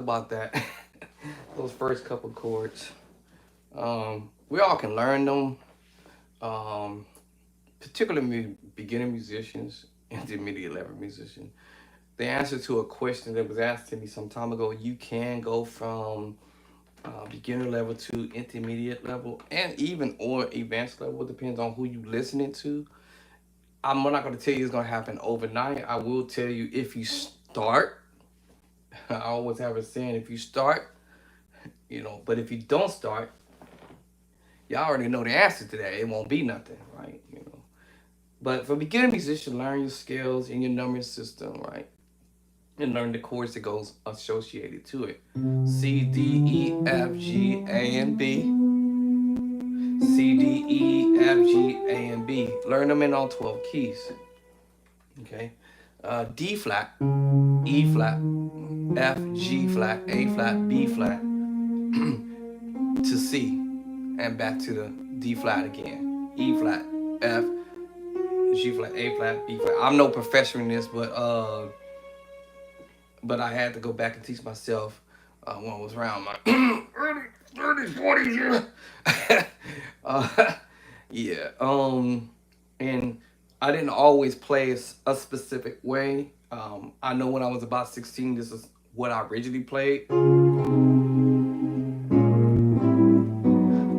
about that. Those first couple chords. We all can learn them. Um, Particularly beginner musicians, intermediate level musicians. The answer to a question that was asked to me some time ago, you can go from beginner level to intermediate level and even or advanced level. Depends on who you listening to. I'm not going to tell you it's going to happen overnight. I will tell you if you start. I always have a saying: if you start, but if you don't start, y'all already know the answer to that. It won't be nothing, right? But for beginner musician, learn your scales and your numbering system, right? And learn the chords that goes associated to it. C, D, E, F, G, A, and B. C, D, E, F, G, A, and B. Learn them in all 12 keys. Okay. D flat, E flat, F, G flat, A flat, B flat, to C, and back to the D flat again. E flat, F, G flat, A flat, B flat. I'm no professor in this, but I had to go back and teach myself when I was around my early 30s, 40s years. Yeah. And I didn't always play a specific way. I know when I was about 16, this is what I originally played.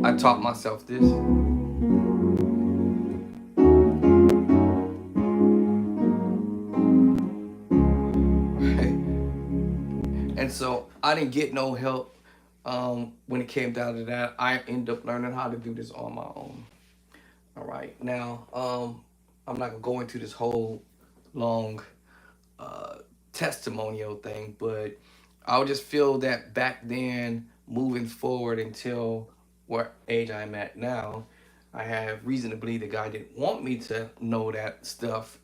I taught myself this. And so I didn't get no help when it came down to that. I ended up learning how to do this on my own. All right. Now, I'm not going to go into this whole long uh, testimonial thing, but I would just feel that back then, moving forward until what age I'm at now, I have reason to believe that God didn't want me to know that stuff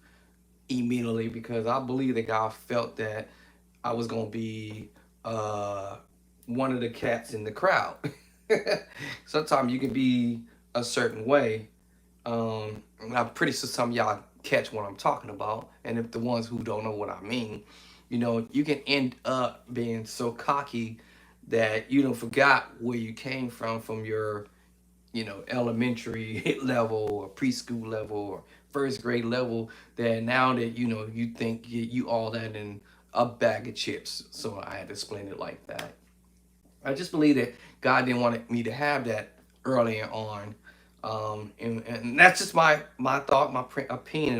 immediately because I believe that God felt that I was gonna be uh, one of the cats in the crowd. Sometimes you can be a certain way. And I'm pretty sure some of y'all catch what I'm talking about. And if the ones who don't know what I mean, you can end up being so cocky that you don't forgot where you came from your elementary level or preschool level or first grade level, that now that you think you all that in a bag of chips. So I had to explain it like that. I just believe that God didn't want me to have that earlier on, and that's just my thought, my opinion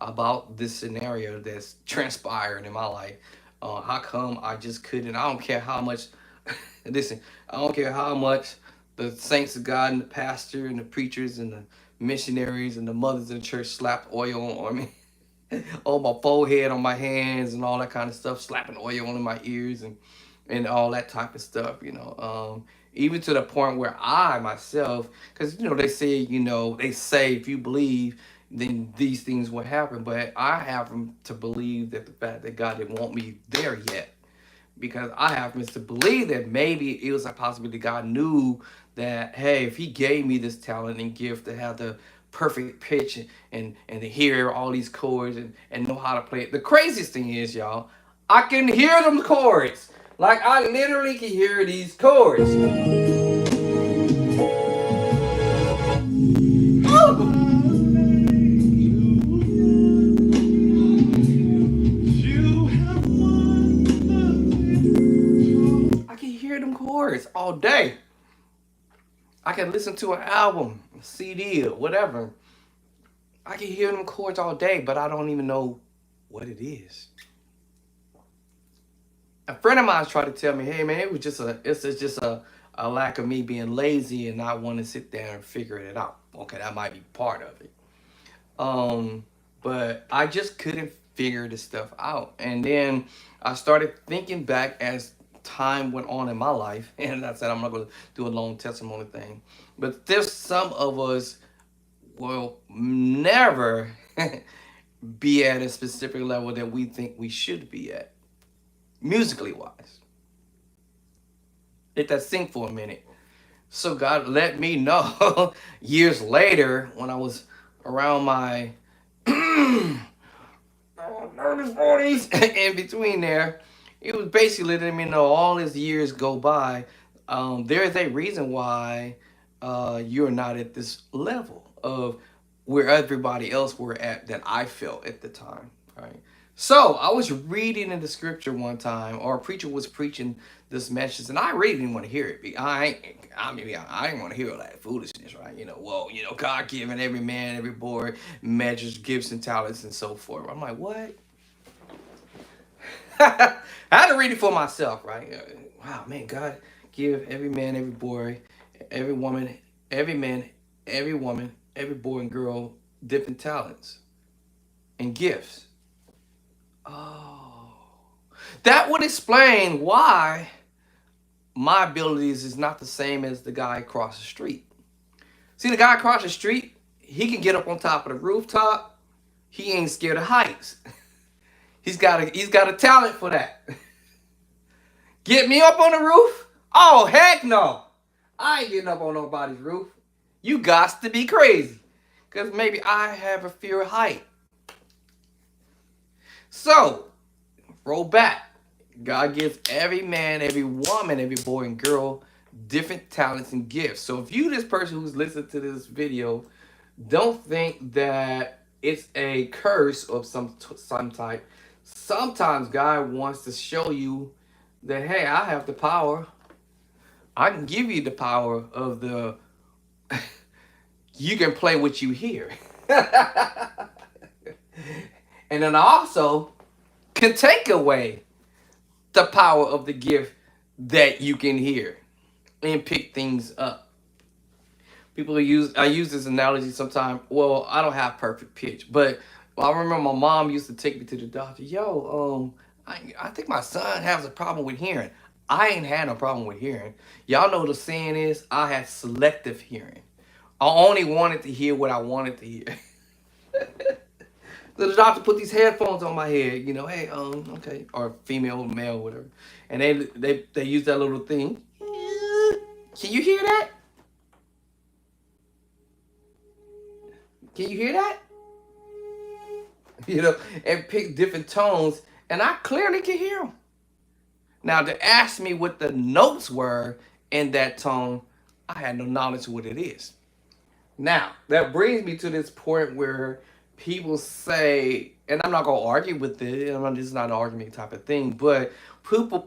about this scenario that's transpired in my life. How come I just couldn't? I don't care how much. Listen, I don't care how much the saints of God and the pastor and the preachers and the missionaries and the mothers in the church slapped oil on me, on my forehead, on my hands, and all that kind of stuff, slapping oil on my ears and all that type of stuff. Even to the point where I myself, because they say if you believe, then these things will happen. But I happen to believe that the fact that God didn't want me there yet, because I happen to believe that maybe it was a possibility God knew that, hey, if He gave me this talent and gift to have the perfect pitch and to hear all these chords and know how to play it. The craziest thing is, y'all, I can hear them chords. Like I literally can hear these chords. I can hear them chords all day. I can listen to an album, CD, or whatever. I can hear them chords all day, but I don't even know what it is. A friend of mine tried to tell me, "Hey man, it's just a lack of me being lazy and not wanting to sit there and figure it out." Okay, that might be part of it. Um, but I just couldn't figure this stuff out, and then I started thinking back as time went on in my life, and I said I'm not going to do a long testimony thing, but there's some of us will never be at a specific level that we think we should be at, musically wise. Let that sink for a minute. So God let me know years later when I was around my early 40s in between there. It was basically letting me know all as years go by, there is a reason why you're not at this level of where everybody else were at that I felt at the time, right? So I was reading in the scripture one time, or a preacher was preaching this message, and I really didn't want to hear it. I didn't want to hear all that foolishness, right? Well, God giving every man, every boy measures, gifts, and talents, and so forth. I'm like, what? I had to read it for myself, right? Wow, man, God give every man, every boy, every woman, every man, every woman, every boy and girl different talents and gifts. Oh, that would explain why my abilities is not the same as the guy across the street. See, the guy across the street, he can get up on top of the rooftop. He ain't scared of heights. He's got a talent for that. Get me up on the roof? Oh, heck no. I ain't getting up on nobody's roof. You got to be crazy. Because maybe I have a fear of height. So, roll back. God gives every man, every woman, every boy and girl different talents and gifts. So if you, this person who's listening to this video, don't think that it's a curse of some type. Sometimes God wants to show you that, hey, I have the power. I can give you the power of the you can play what you hear. And then I also can take away the power of the gift that you can hear and pick things up. I use this analogy sometimes. Well, I don't have perfect pitch, but I remember my mom used to take me to the doctor. I think my son has a problem with hearing. I ain't had no problem with hearing. Y'all know what the saying is, I had selective hearing. I only wanted to hear what I wanted to hear. So the doctor put these headphones on my head, hey, okay, or female, male, whatever, and they use that little thing. Can you hear that? Can you hear that? And pick different tones, and I clearly can hear them. Now, to ask me what the notes were in that tone, I had no knowledge of what it is. Now, that brings me to this point where people say, and I'm not gonna argue with it. This is not an argument type of thing, but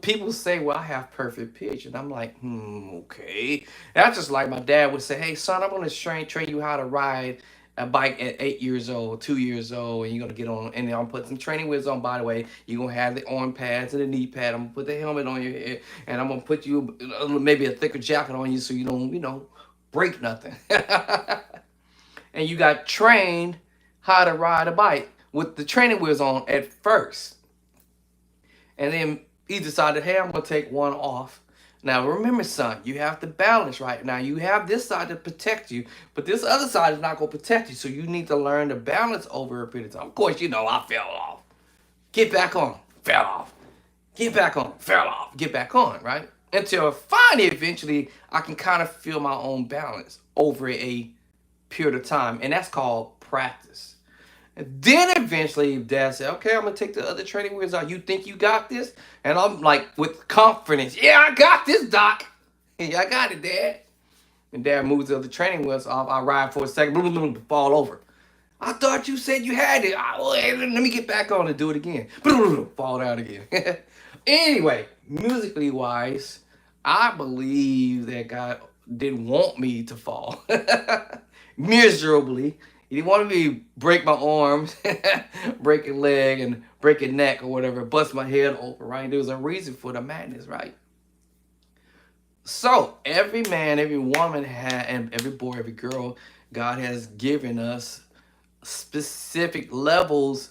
people say, "Well, I have perfect pitch," and I'm like, okay. That's just like my dad would say, "Hey, son, I'm gonna train you how to ride a bike at 8 years old, 2 years old, and you're gonna get on, and I'm put some training wheels on. By the way, you're gonna have the arm pads and the knee pad. I'm gonna put the helmet on your head, and I'm gonna put you maybe a thicker jacket on you so you don't, break nothing." And you got trained how to ride a bike with the training wheels on at first. And then he decided, hey, I'm going to take one off. Now, remember, son, you have to balance right now. You have this side to protect you, but this other side is not going to protect you. So you need to learn to balance over a period of time. Of course, I fell off. Get back on. Fell off. Get back on. Fell off. Get back on, right? Until finally, eventually, I can kind of feel my own balance over a period of time. And that's called practice. And then eventually dad said, okay, I'm going to take the other training wheels out. You think you got this? And I'm like, with confidence, yeah, I got this, doc. Yeah, I got it, dad. And dad moves the other training wheels off. I ride for a second, boom, boom, boom, fall over. I thought you said you had it. Let me get back on and do it again. Fall down again. Anyway, musically wise, I believe that God didn't want me to fall miserably. He didn't want me to break my arms, break a leg, and break a neck or whatever, bust my head open, right? There was a reason for the madness, right? So every man, every woman, and every boy, every girl, God has given us specific levels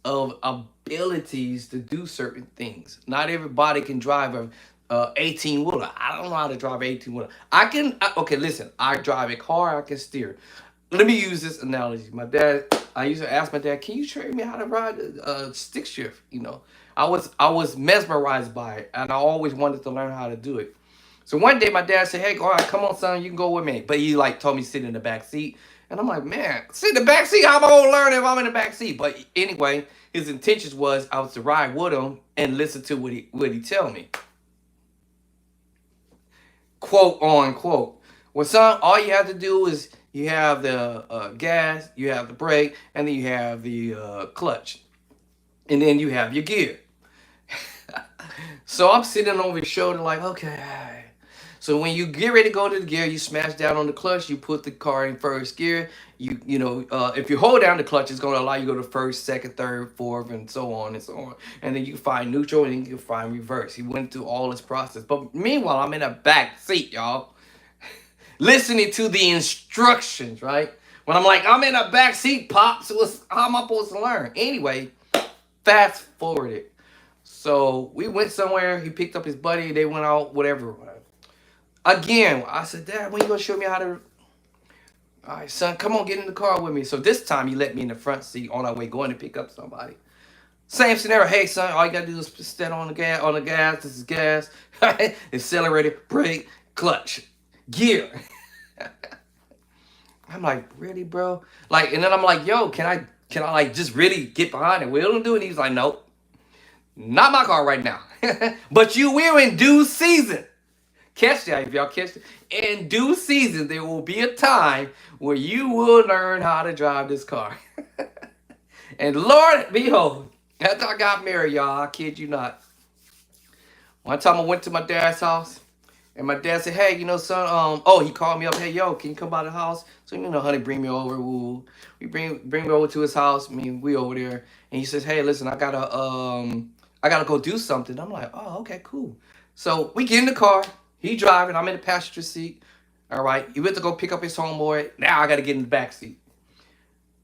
of abilities to do certain things. Not everybody can drive a 18 wheeler. I don't know how to drive an 18 wheeler. Okay, listen, I drive a car, I can steer. Let me use this analogy. I used to ask my dad, can you train me how to ride a stick shift? I was mesmerized by it, and I always wanted to learn how to do it. So one day my dad said, hey, all right, come on, son, you can go with me. But he told me to sit in the back seat. And I'm like, man, sit in the back seat? How am I going to learn if I'm in the back seat? But anyway, his intentions was I was to ride with him and listen to what he tell me, quote unquote. Well, son, all you have to do is you have the gas, you have the brake, and then you have the clutch, and then you have your gear. So I'm sitting over his shoulder like, okay, all right. So when you get ready to go to the gear, you smash down on the clutch, you put the car in first gear. If you hold down the clutch, it's going to allow you to go to first, second, third, fourth, and so on and so on. And then you can find neutral and then you can find reverse. He went through all this process. But meanwhile, I'm in a back seat, y'all, listening to the instructions, right? When I'm in a back seat, pops, how am I supposed to learn? Anyway, fast forwarded. So we went somewhere. He picked up his buddy. They went out, whatever. Again, I said, Dad, when you gonna show me how to? All right, son, come on, get in the car with me. So this time he let me in the front seat on our way going to pick up somebody. Same scenario. Hey, son, all you gotta do is stand on the gas. On the gas, this is gas. Accelerator, brake, clutch, gear. I'm like, really, bro? Like, and then I'm like, yo, can I like just really get behind the wheel and do it? And he's like, nope, not my car right now. But you will in due season. Catch that if y'all catch it. In due season, there will be a time where you will learn how to drive this car. And Lord, behold, after I got married, y'all, I kid you not. One time I went to my dad's house, and my dad said, hey, son, he called me up, hey, yo, can you come by the house? So, honey, bring me over. Woo. We bring me over to his house. We over there. And he says, hey, listen, I gotta go do something. I'm like, oh, okay, cool. So we get in the car. He driving. I'm in the passenger seat. All right. He went to go pick up his homeboy. Now I got to get in the back seat.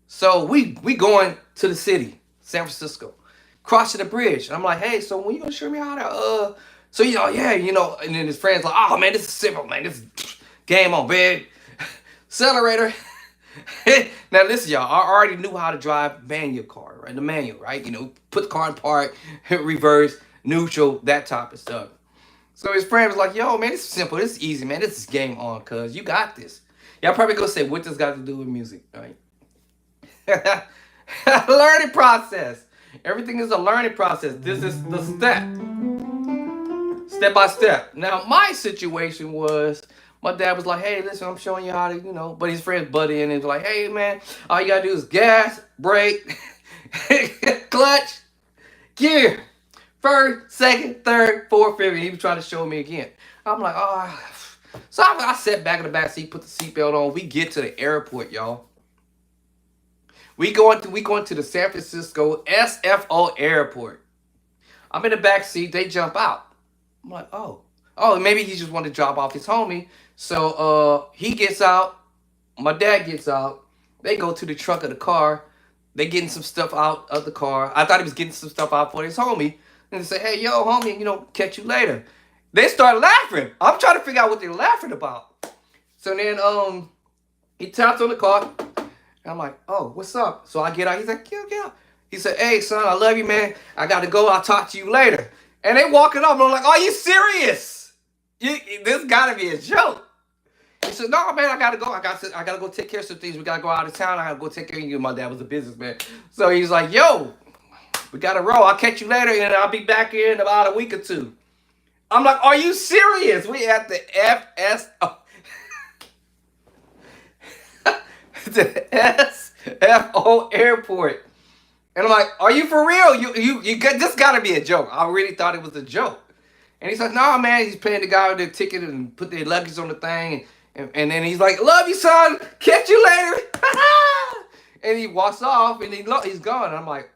So we going to the city, San Francisco, crossing the bridge. And I'm like, hey, so when you gonna show me how to So yeah, And then his friends like, oh man, this is simple, man. This is game on, man. Accelerator. Now listen, y'all. I already knew how to drive manual car, right? The manual, right? Put the car in park, reverse, neutral, that type of stuff. So his friend was like, yo, man, this is simple. This is easy, man. This is game on, cuz. You got this. Y'all probably gonna say, what this got to do with music, right? Learning process. Everything is a learning process. This is the step by step. Now, my situation was, my dad was like, hey, listen, I'm showing you how to, but his friends buddy in and was like, hey, man, all you got to do is gas, brake, clutch, gear. First, second, third, fourth, fifth, and he was trying to show me again. I'm like, oh. So I sat back in the back seat, put the seatbelt on. We get to the airport, y'all. We going to the San Francisco SFO airport. I'm in the back seat. They jump out. I'm like, oh, maybe he just wanted to drop off his homie. So he gets out. My dad gets out. They go to the trunk of the car. They getting some stuff out of the car. I thought he was getting some stuff out for his homie. And they say, hey, yo, homie, catch you later. They start laughing. I'm trying to figure out what they're laughing about. So then he taps on the car. And I'm like, oh, what's up? So I get out. He's like, yeah. He said, hey, son, I love you, man. I got to go. I'll talk to you later. And they walking up. And I'm like, are you serious? This got to be a joke. He said, no, man, I got to go. I got to go take care of some things. We got to go out of town. I got to go take care of you. My dad was a businessman. So he's like, yo, we got to roll. I'll catch you later, and I'll be back here in about a week or two. I'm like, are you serious? We at the the SFO airport. And I'm like, are you for real? You this got to be a joke. I really thought it was a joke. And he's like, no, man. He's paying the guy with their ticket and put their luggage on the thing. And then he's like, love you, son. Catch you later. And he walks off, and he's gone. And I'm like,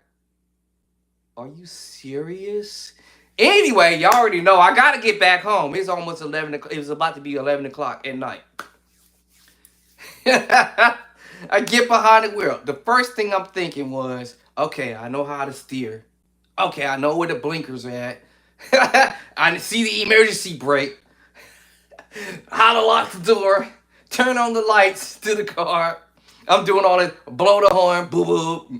are you serious? Anyway, y'all already know I got to get back home. It's almost 11 o'clock. It was about to be 11 o'clock at night. I get behind the wheel. The first thing I'm thinking was, okay, I know how to steer. Okay, I know where the blinkers are at. I see the emergency brake. How to lock the door. Turn on the lights to the car. I'm doing all that. Blow the horn. Boo boo.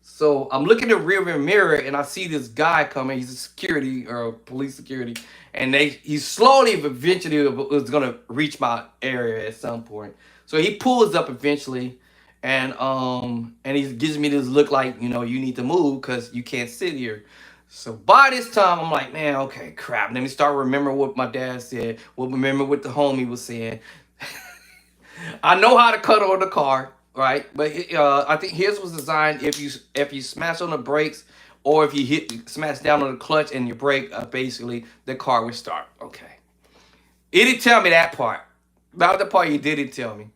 So I'm looking in the rear mirror and I see this guy coming. He's a security or police security. And he's slowly, eventually is going to reach my area at some point. So he pulls up eventually and he gives me this look like, you need to move because you can't sit here. So by this time, I'm like, man, okay, crap. Let me start remembering what my dad said. Well, remember what the homie was saying. I know how to cut on the car, right? But I think his was designed if you smash on the brakes or if you smash down on the clutch and you brake, basically the car would start. Okay, it didn't tell me that part. About the part you didn't tell me.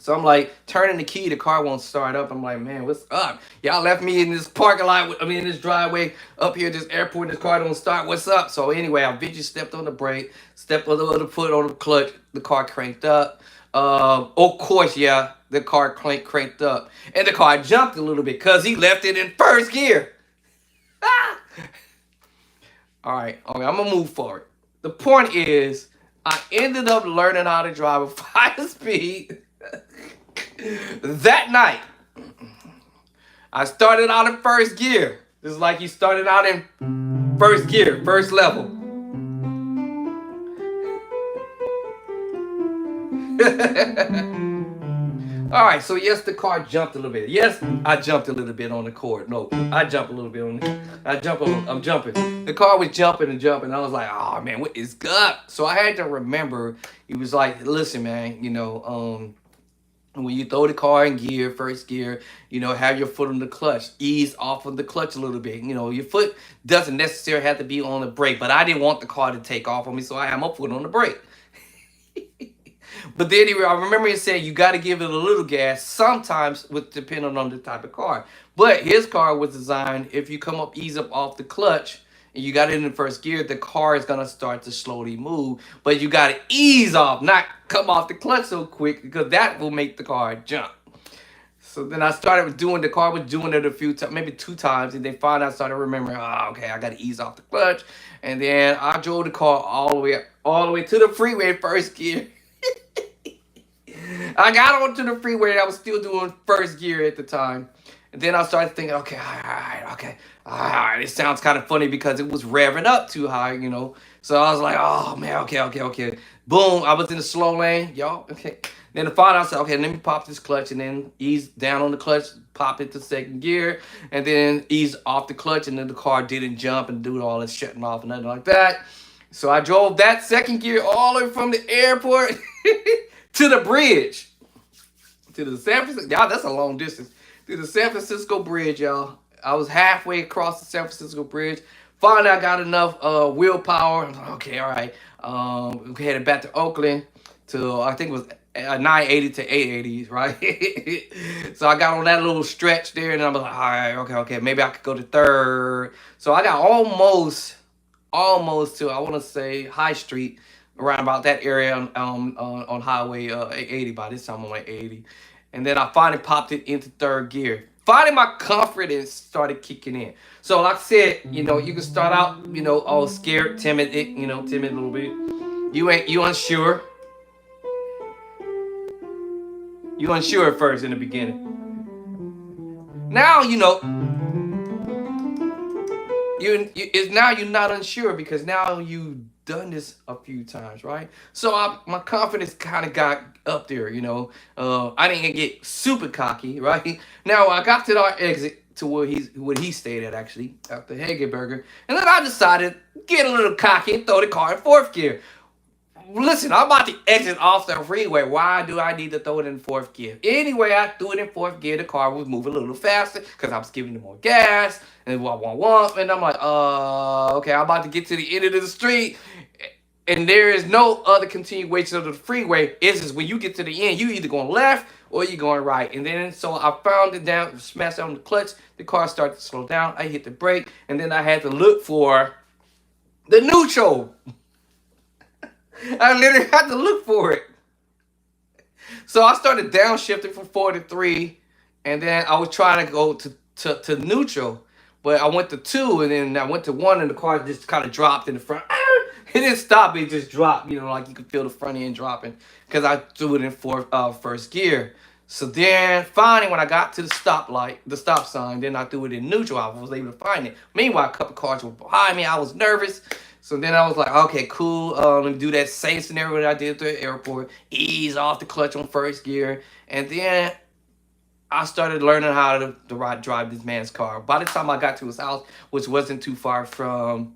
So I'm like turning the key, the car won't start up. I'm like, man, what's up? Y'all left me in this parking lot. I mean, in this driveway up here, this airport. This car don't start. What's up? So anyway, I eventually stepped on the brake, stepped on the other foot on the clutch. The car cranked up. Of course, yeah, the car cranked up, and the car jumped a little bit because he left it in first gear. Ah! All right, okay, I'm gonna move forward. The point is, I ended up learning how to drive at 5 speed that night. I started out in first gear. Just like you started out in first gear, first level. All right, so yes, the car jumped a little bit. Yes, I jumped a little bit on the cord. No, I jumped a little bit on the. I'm jumping. The car was jumping and jumping. I was like, oh man, what is up? So I had to remember. He was like, listen, man, when you throw the car in gear, first gear, have your foot on the clutch, ease off of the clutch a little bit. Your foot doesn't necessarily have to be on the brake, but I didn't want the car to take off on me, so I had my foot on the brake. But then I remember he said you got to give it a little gas sometimes, with depending on the type of car. But his car was designed, if you come up, ease up off the clutch, and you got it in the first gear, the car is gonna start to slowly move. But you got to ease off, not come off the clutch so quick, because that will make the car jump. So then I started doing, the car was doing it a few times, maybe 2 times, and then finally I started remembering, oh, okay, I got to ease off the clutch. And then I drove the car all the way to the freeway first gear. I got onto the freeway and I was still doing first gear at the time. And then I started thinking, okay, all right, okay, all right. It sounds kind of funny because it was revving up too high. So I was like, oh man, okay. Boom, I was in the slow lane, y'all. Okay. Then the final, I said, okay, let me pop this clutch and then ease down on the clutch, pop it to second gear, and then ease off the clutch, and then the car didn't jump and do all this shutting off and nothing like that. So I drove that second gear all the way from the airport to the bridge, to the San Francisco. Y'all, that's a long distance. To the San Francisco bridge, y'all. I was halfway across the San Francisco bridge. Finally, I got enough willpower. I was like, okay, all right. We headed back to Oakland to, I think it was 980 to 880s, right? So I got on that little stretch there, and I was like, all right, okay. Maybe I could go to third. So I got almost to, I want to say, High Street, around about that area on Highway 80. By this time I'm like 80, and then I finally popped it into third gear. Finally, my confidence started kicking in. So like I said, you can start out, all scared, timid, timid a little bit. You unsure. You unsure at first in the beginning. Now now you're not unsure because now you've done this a few times, right? So my confidence kind of got up there, I didn't get super cocky, right? Now I got to our exit to where he stayed at, actually, at the Hagenberger, and then I decided get a little cocky and throw the car in fourth gear. Listen, I'm about to exit off the freeway. Why do I need to throw it in fourth gear? Anyway, I threw it in fourth gear. The car was moving a little faster because I was giving it more gas. And and I'm like, okay, I'm about to get to the end of the street. And there is no other continuation of the freeway. It's just when you get to the end, you either going left or you're going right. And then, so I found it down, smashed on the clutch. The car started to slow down. I hit the brake. And then I had to look for the neutral. I literally had to look for it. So I started downshifting from 4 to 3, and then I was trying to go to neutral, but I went to 2, and then I went to 1, and the car just kind of dropped in the front. It didn't stop, it just dropped, like you could feel the front end dropping because I threw it in first gear. So then finally when I got to the stop sign, then I threw it in neutral. I was able to find it. Meanwhile, a couple cars were behind me. I was nervous. So then I was like, okay, cool. Let me do that same scenario that I did at the airport. Ease off the clutch on first gear. And then I started learning how drive this man's car. By the time I got to his house, which wasn't too far from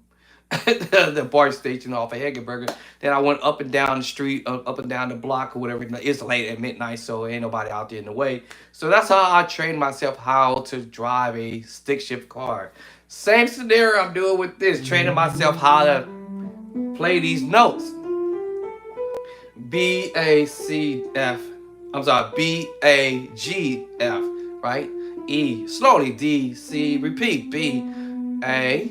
the bar station off of Hagenberger, then I went up and down the street, up and down the block or whatever. It's late at midnight, so ain't nobody out there in the way. So that's how I trained myself how to drive a stick shift car. Same scenario I'm doing with this, training myself how to play these notes. B, A, C, F. I'm sorry, B, A, G, F, right? E, slowly, D, C, repeat. B, A,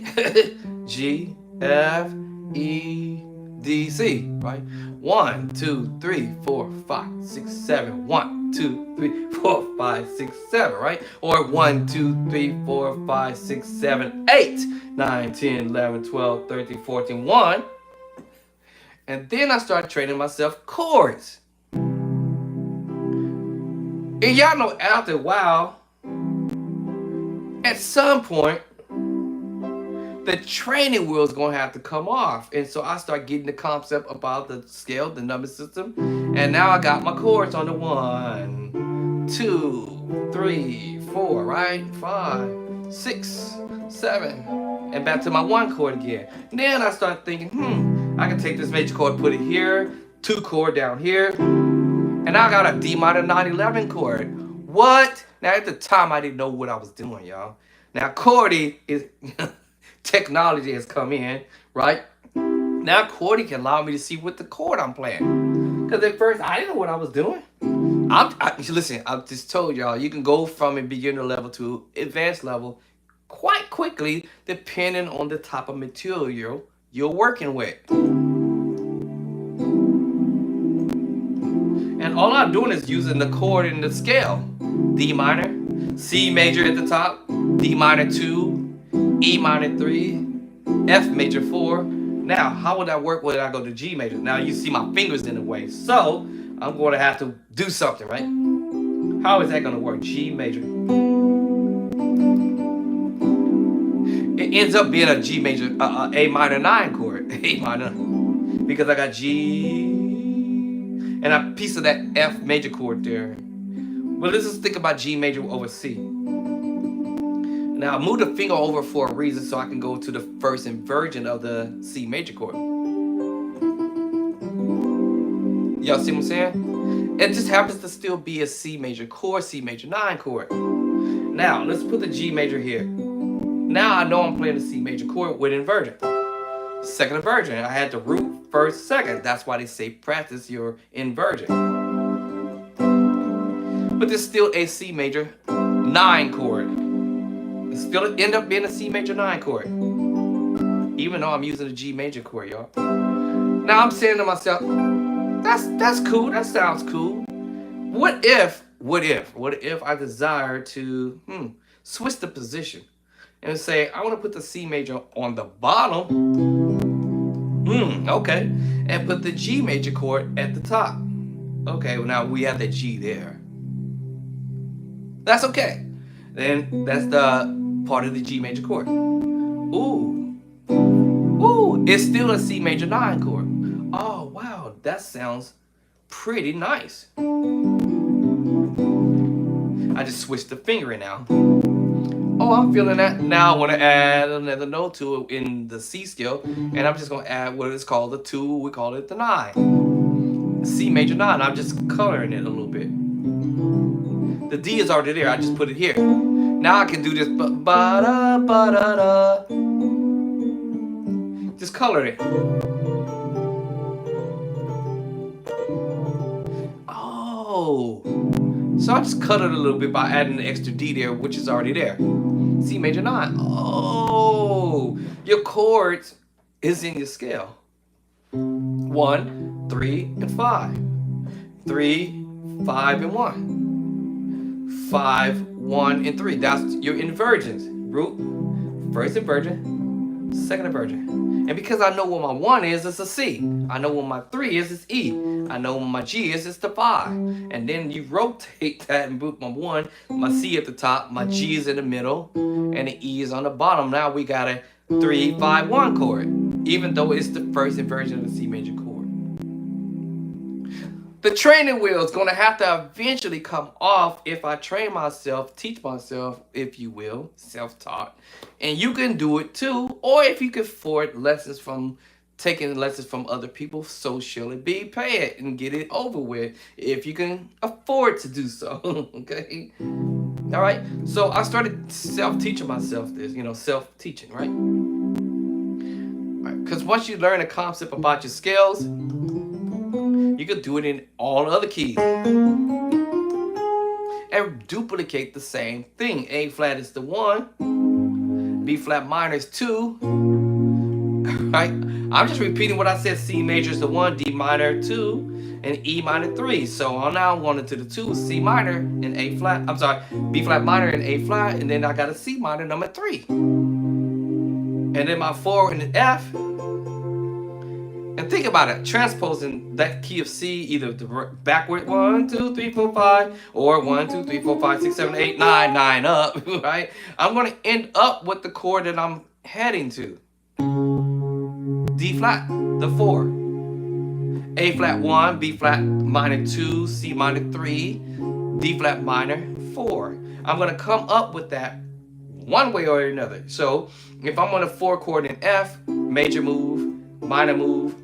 G, F, E, D, C, right? 1, 2, 3, 4, 5, 6, 7. 1, 2, 3, 4, 5, 6, 7, right? Or 1, 2, 3, 4, 5, 6, 7, 8, 9, 10, 11, 12, 13, 14, 1. And then I started training myself chords. And y'all know after a while, at some point, the training wheel's gonna have to come off. And so I start getting the concept about the scale, the number system. And now I got my chords on the 1, 2, 3, 4, right? 5, 6, 7. And back to my 1 chord again. And then I start thinking, I can take this major chord, put it here, 2 chord down here. And I got a D minor 9/11 chord. What? Now at the time I didn't know what I was doing, y'all. Now chording is technology has come in, right? Now chording can allow me to see what the chord I'm playing. Because at first I didn't know what I was doing. Listen, I just told y'all you can go from a beginner level to advanced level quite quickly depending on the type of material you're working with. And all I'm doing is using the chord in the scale. D minor, C major at the top, D minor 2, E minor 3, F major 4. Now, how would that work when I go to G major? Now you see my fingers in the way. So, I'm going to have to do something, right? How is that going to work? G major. It ends up being a G major, A minor 9 chord. A minor. Because I got G and a piece of that F major chord there. Well, let's just think about G major over C. Now, move the finger over for a reason so I can go to the first inversion of the C major chord. Y'all see what I'm saying? It just happens to still be a C major chord, C major 9 chord. Now, let's put the G major here. Now I know I'm playing the C major chord with inversion. Second inversion, I had the root, first, second. That's why they say practice your inversion. But there's still a C major 9 chord. It still end up being a C major 9 chord. Even though I'm using a G major chord, y'all. Now I'm saying to myself, that's cool, that sounds cool. What if I desire to switch the position and say, I want to put the C major on the bottom. Okay. And put the G major chord at the top. Okay, well now we have the G there. That's okay. Then that's the part of the G major chord. Ooh, it's still a C major 9 chord. Oh, wow, that sounds pretty nice. I just switched the fingering now. Oh, I'm feeling that. Now I want to add another note to it in the C scale, and I'm just going to add what is called the 2, we call it the 9. C major 9, I'm just coloring it a little bit. The D is already there, I just put it here. Now I can do this, ba-da, ba-da-da. Just color it. Oh, so I just cut it a little bit by adding the extra D there, which is already there. C major 9. Oh, your chords is in your scale. 1, 3, and 5. 3, 5, and 1. 5, 1, and 3. That's your inversions. Root, first inversion, second inversion. And because I know what my 1 is, it's a C. I know what my 3 is, it's E. I know what my G is, it's the 5. And then you rotate that and put my 1, my C at the top, my G is in the middle, and the E is on the bottom. Now we got a 3, 5, 1 chord, even though it's the first inversion of the C major chord. the training wheel is going to have to eventually come off if I train myself, teach myself, if you will, self-taught. And you can do it too, or if you can afford lessons from taking lessons from other people, so shall it be. Pay it and get it over with if you can afford to do so. Okay? All right? So I started self-teaching myself this, self-teaching, right? Because once you learn a concept about your scales, you can do it in all other keys and duplicate the same thing. A flat is the 1, B flat minor is 2, right? I'm just repeating what I said. C major is the 1, D minor 2, and E minor 3. So I'm now going into the 2, C minor and A flat. I'm sorry, B flat minor and A flat, and then I got a C minor number 3. And then my 4 and an F. And think about it, transposing that key of C either the backward 1, 2, 3, 4, 5, or 1, 2, 3, 4, 5, 6, 7, 8, 9, 9 up, right? I'm going to end up with the chord that I'm heading to. D flat, the 4. A flat 1, B flat minor 2, C minor 3, D flat minor 4. I'm going to come up with that one way or another. So if I'm on a 4 chord in F, major move, minor move,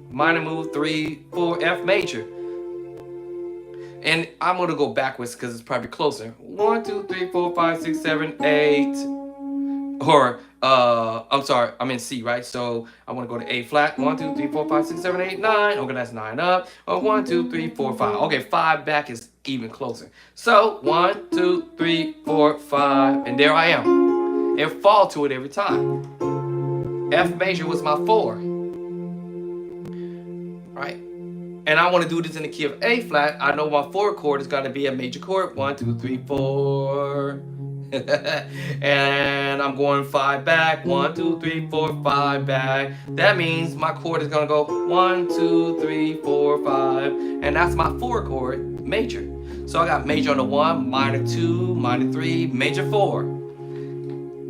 3, 4, F major. And I'm going to go backwards because it's probably closer. 1, 2, 3, 4, 5, 6, 7, 8. Or, I'm sorry, I'm in C, right? So I want to go to A flat. 1, 2, 3, 4, 5, 6, 7, 8, 9. Okay, that's 9 up. Or 1, 2, 3, 4, 5. Okay, 5 back is even closer. So 1, 2, 3, 4, 5. And there I am. And fall to it every time. F major was my 4. Right? And I want to do this in the key of A flat. I know my 4 chord is going to be a major chord. 1, 2, 3, 4. And I'm going 5 back. 1, 2, 3, 4, 5 back. That means my chord is going to go 1, 2, 3, 4, 5. And that's my 4 chord, major. So I got major on the 1, minor 2, minor 3, major 4.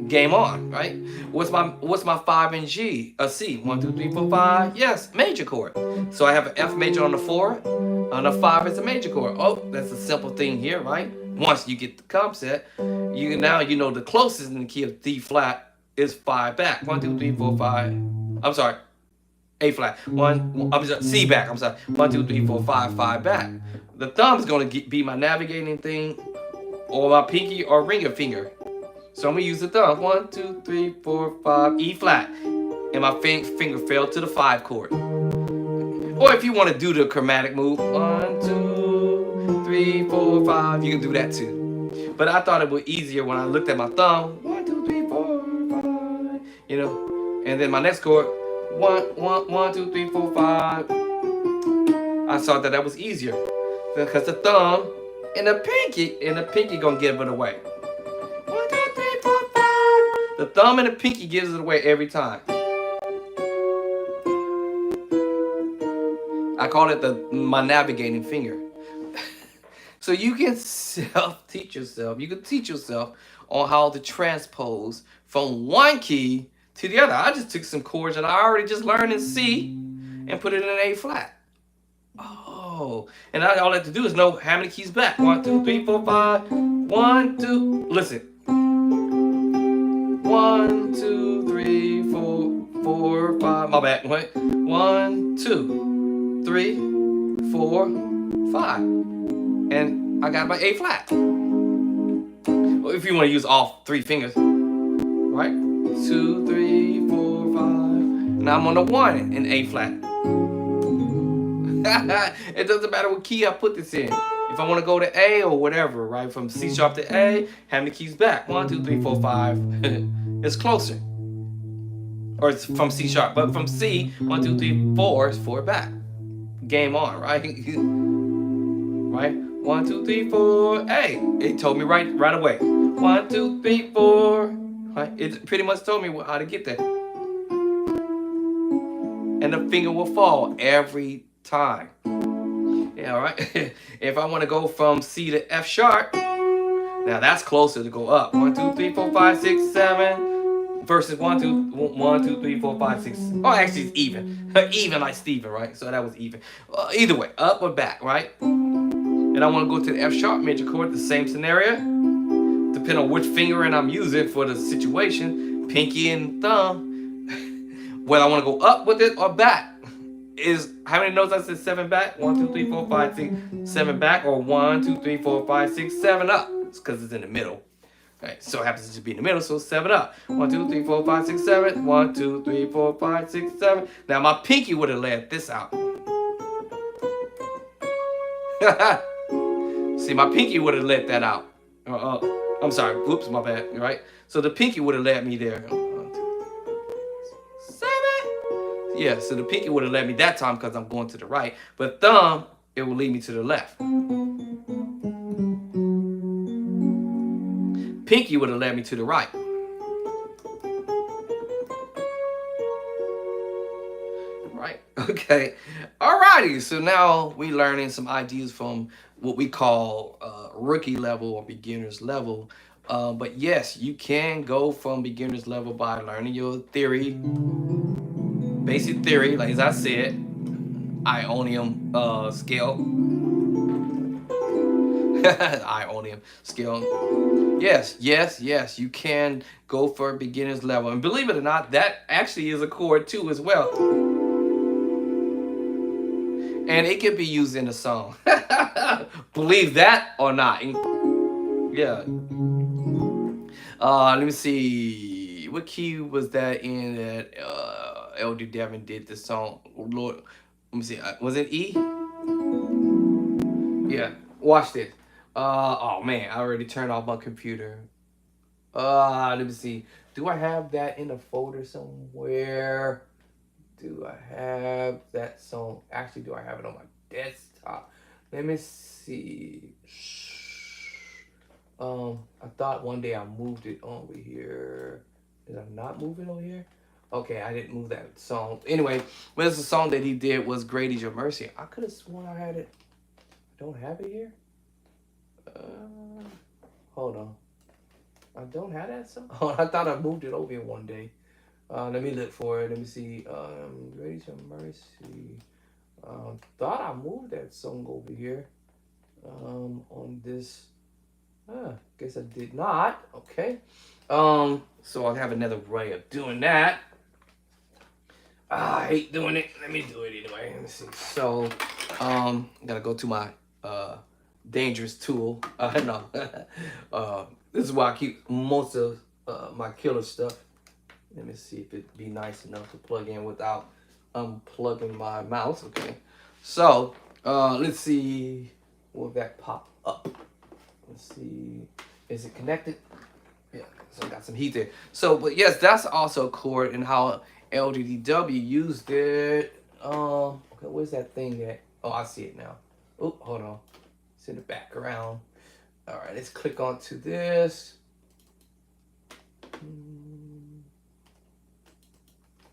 Game on, right? What's my 5 and G? A C. 1, 2, 3, 4, 5. Yes, major chord. So I have an F major on the 4. On the 5 is a major chord. Oh, that's a simple thing here, right? Once you get the concept, you know the closest in the key of D flat is 5 back. 1, 2, 3, 4, 5. I'm sorry. A flat. C back. I'm sorry. 1, 2, 3, 4, 5. 5 back. The thumb is going to be my navigating thing, or my pinky or ringer finger. So I'm going to use the thumb. 1, 2, 3, 4, 5, E flat. And my finger fell to the 5 chord. Or if you want to do the chromatic move, 1, 2, 3, 4, 5, you can do that too. But I thought it was easier when I looked at my thumb. 1, 2, 3, 4, 5. And then my next chord, 1, 2, 3, 4, 5. I saw that was easier. Because the thumb and the pinky gonna give it away. The thumb and the pinky gives it away every time. I call it my navigating finger. So you can self-teach yourself. You can teach yourself on how to transpose from one key to the other. I just took some chords that I already just learned in C and put it in A flat. Oh, and all I have to do is know how many keys back. 1, 2, 3, 4, 5. 1, 2. Listen. 1, 2, 3, 4, 5. My bad. Wait. 1, 2, 3, 4, 5. And I got my A flat. Well, if you want to use all 3 fingers, right? 2, 3, 4, 5. Now I'm on the 1 in A flat. It doesn't matter what key I put this in. If I want to go to A or whatever, right? From C sharp to A, how many keys back? 1, 2, 3, 4, 5. It's closer. Or it's from C sharp. But from C, 1, 2, 3, 4 is 4 back. Game on, right? Right? 1, 2, 3, 4. A. It told me right away. 1, 2, 3, 4. Right? It pretty much told me how to get there. And the finger will fall every time. Yeah, all right. If I want to go from C to F sharp, now that's closer to go up. 1, 2, 3, 4, 5, 6, 7. Versus 1, 2, 3, 4, 5, 6. Oh, actually, it's even. Even like Steven, right? So that was even. Either way, up or back, right? and I want to go to the F sharp major chord, the same scenario. Depending on which finger and I'm using for the situation, pinky and thumb, whether I want to go up with it or back. Is how many notes I said 7 back? 1, 2, 3, 4, 5, 6, 7 back, or 1, 2, 3, 4, 5, 6, 7 up. It's because it's in the middle. Right, so it happens to be in the middle, so 7 up. 1, 2, 3, 4, 5, 6, 7. 1, 2, 3, 4, 5, 6, 7. Now my pinky would have let this out. See, my pinky would have let that out. I'm sorry. Oops, my bad. Right? So the pinky would have let me there. 1, 2, 3, 7. Yeah, so the pinky would have led me that time because I'm going to the right. But thumb, it will lead me to the left. Pinky would have led me to the right. Right? Okay. Alrighty. So now we're learning some ideas from what we call rookie level or beginner's level. But yes, you can go from beginner's level by learning your theory, basic theory, like as I said, Ionium scale. Ionium scale. Yes, you can go for beginner's level. And believe it or not, that actually is a chord too as well. And it can be used in a song. Believe that or not. Yeah. Let me see. What key was that in that LD Devin did this song? Oh, Lord. Let me see. Was it E? Yeah. Watch this. Oh man, I already turned off my computer. Let me see. Do I have that in a folder somewhere? Do I have that song? Actually, do I have it on my desktop? Let me see. I thought one day I moved it over here. Did I not move it over here? Okay, I didn't move that song. Anyway, well, it's a song that he did was "Great Is Your Mercy." I could have sworn I had it. I don't have it here. Hold on. I don't have that song. Oh, I thought I moved it over here one day. Let me look for it. Let me see. Great Is Your Mercy. Thought I moved that song over here. On this. Guess I did not. Okay. So I'll have another way of doing that. I hate doing it. Let me do it anyway. Let me see. So, gotta go to my dangerous tool. No. This is why I keep most of my killer stuff. Let me see if it'd be nice enough to plug in without unplugging my mouse. Okay. So, let's see. Will that pop up? Let's see. Is it connected? Yeah. So I got some heat there. So, but yes, that's also a chord and how LDDW used it. Okay, where's that thing at? Oh, I see it now. Oh, hold on. It's in the background. All right, let's click onto this.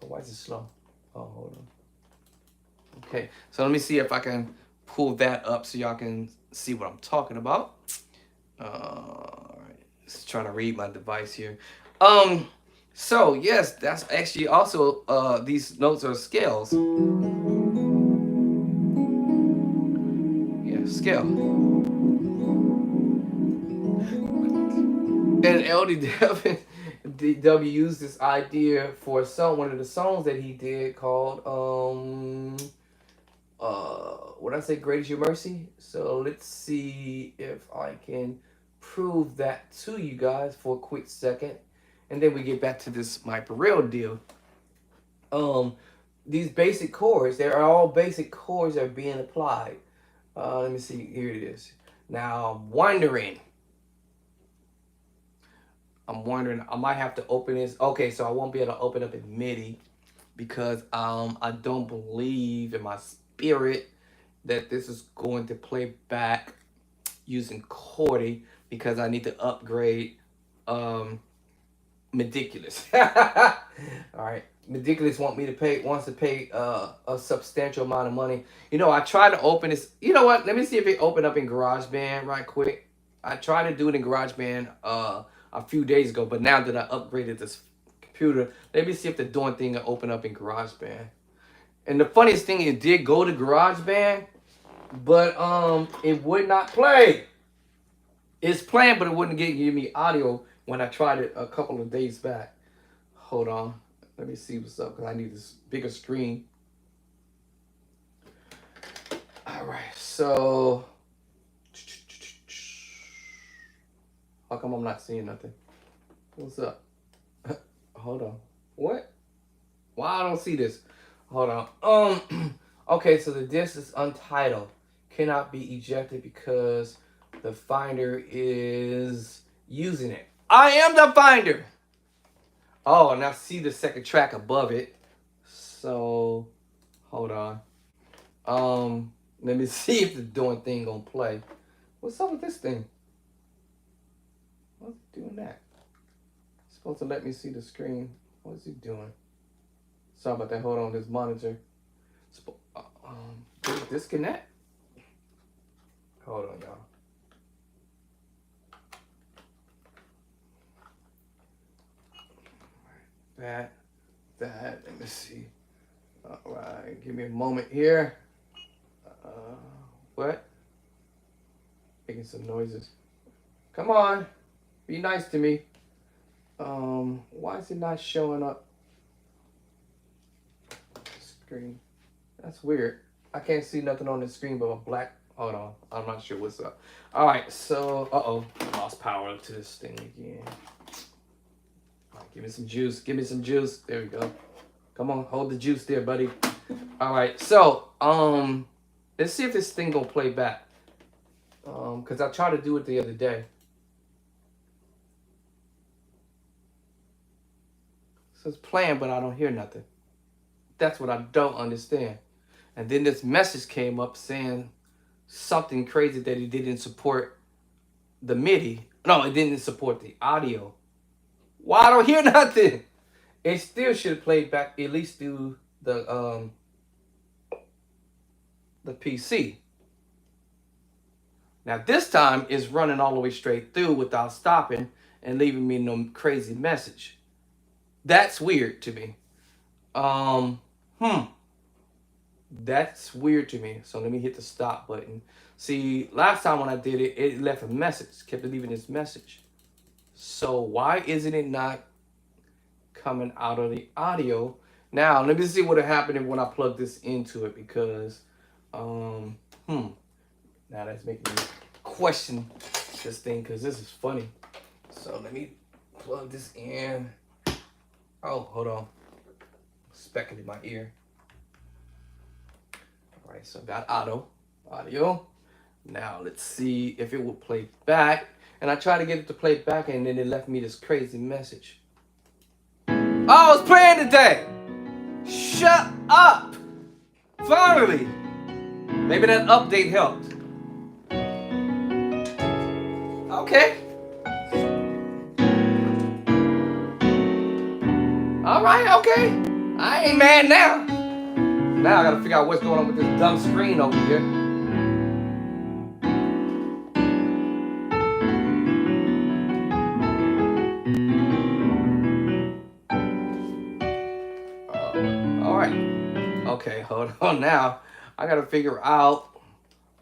Why is it slow? Oh, hold on. Okay, so let me see if I can pull that up so y'all can see what I'm talking about. All right, just trying to read my device here. So yes, that's actually also these notes are scales. Yeah, scale. And LDW used this idea for one of the songs that he did called what did I say, Great Is Your Mercy? So let's see if I can prove that to you guys for a quick second. And then we get back to this Mike Bereal deal. These basic chords, they're all basic chords that are being applied. Let me see, here it is. Now I'm wondering, I might have to open this. Okay, so I won't be able to open up in MIDI because I don't believe in my spirit that this is going to play back using chordy because I need to upgrade Meticulous. All right, Meticulous wants to pay a substantial amount of money. You know, I tried to open this. You know what? Let me see if it opened up in GarageBand right quick. I tried to do it in GarageBand a few days ago, but now that I upgraded this computer, let me see if the darn thing will open up in GarageBand. And the funniest thing, it did go to GarageBand, but it would not play. It's playing, but it wouldn't give me audio when I tried it a couple of days back. Hold on, let me see what's up because I need this bigger screen. All right, so how come I'm not seeing nothing? What's up? Hold on. What? Why I don't see this? Hold on. Okay, so the disc is untitled. Cannot be ejected because the finder is using it. I am the finder. Oh, and I see the second track above it. So, hold on. Let me see if the doing thing gonna play. What's up with this thing? What's it doing that? It's supposed to let me see the screen. What is he doing? Sorry about that. Hold on, this monitor. Did it disconnect? Hold on, y'all. That. Let me see. All right, give me a moment here. What? Making some noises. Come on, be nice to me. Why is it not showing up? Screen. That's weird. I can't see nothing on the screen but a black. Hold on, I'm not sure what's up. All right, so lost power to this thing again. All right, give me some juice. Give me some juice. There we go. Come on, hold the juice there, buddy. All right, so let's see if this thing gonna play back. Cause I tried to do it the other day. So it's playing, but I don't hear nothing. That's what I don't understand. And then this message came up saying something crazy that it didn't support the MIDI. No, it didn't support the audio. Why I don't hear nothing? It still should have played back at least through the PC. Now this time it's running all the way straight through without stopping and leaving me no crazy message. That's weird to me. That's weird to me. So let me hit the stop button. See, last time when I did it, it left a message, kept leaving this message. So why isn't it not coming out of the audio? Now, let me see what happened when I plug this into it because, now that's making me question this thing because this is funny. So let me plug this in. Oh, hold on. Specking in my ear. All right, so I got audio. Now let's see if it will play back. And I tried to get it to play back and then it left me this crazy message. Oh, it's playing today. Shut up. Finally. Maybe that update helped. Okay. All right, okay. I ain't mad now. Now I gotta figure out what's going on with this dumb screen over here. All right. Okay, hold on now. I gotta figure out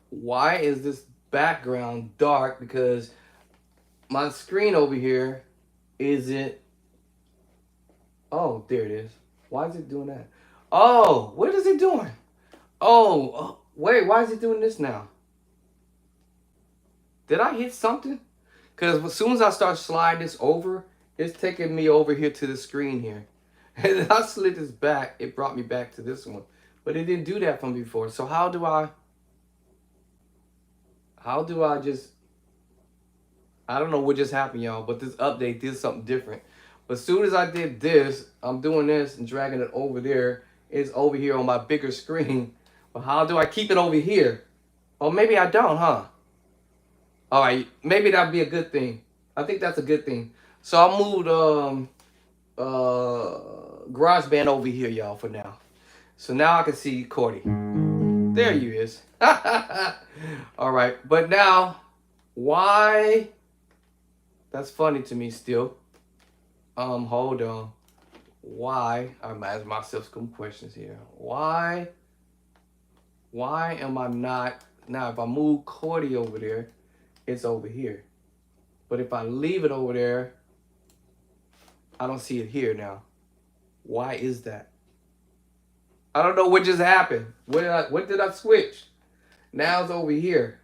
why is this background dark because my screen over here isn't. Oh, there it is. Why is it doing that? Oh, what is it doing? Oh, wait, why is it doing this now? Did I hit something? Because as soon as I start sliding this over, it's taking me over here to the screen here. And then I slid this back, it brought me back to this one. But it didn't do that from before. So how do I just, I don't know what just happened, y'all, but this update did something different. But as soon as I did this, I'm doing this and dragging it over there. It's over here on my bigger screen. But how do I keep it over here? Oh, maybe I don't, huh? All right, maybe that'd be a good thing. I think that's a good thing. So I moved GarageBand over here, y'all, for now. So now I can see Cordy. There you is. All right, but now, why? That's funny to me still. Hold on. Why? I'm asking myself some questions here. Why am I not Now, if I move chordy over there, it's over here. But if I leave it over there, I don't see it here now. Why is that? I don't know what just happened. What did I switch? Now it's over here.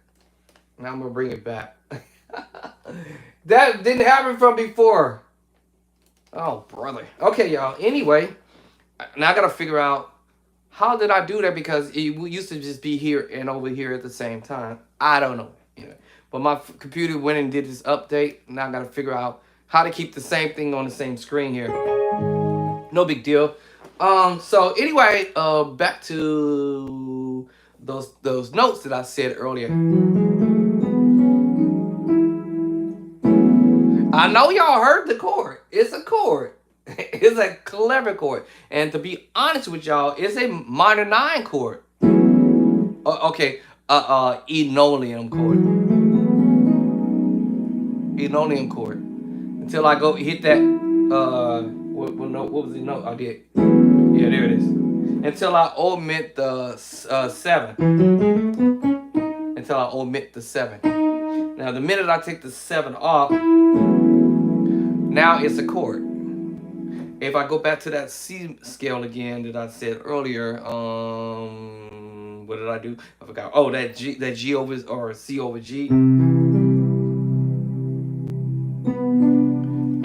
Now I'm gonna bring it back. That didn't happen from before. Oh, brother. Okay, y'all. Anyway, now I gotta figure out how did I do that, because it used to just be here and over here at the same time. I don't know. Yeah. But my computer went and did this update. Now I gotta figure out how to keep the same thing on the same screen here. No big deal. So anyway, back to those notes that I said earlier. I know y'all heard the chord. It's a chord. It's a clever chord. And to be honest with y'all, it's a minor 9 chord. Okay, enolium chord. Enolium chord. Until I go hit that, what was the note I did? Yeah, there it is. Until I omit the 7. Until I omit the 7. Now, the minute I take the 7 off, now it's a chord. If I go back to that C scale again that I said earlier, what did I do? I forgot. Oh, that G over, or C over G.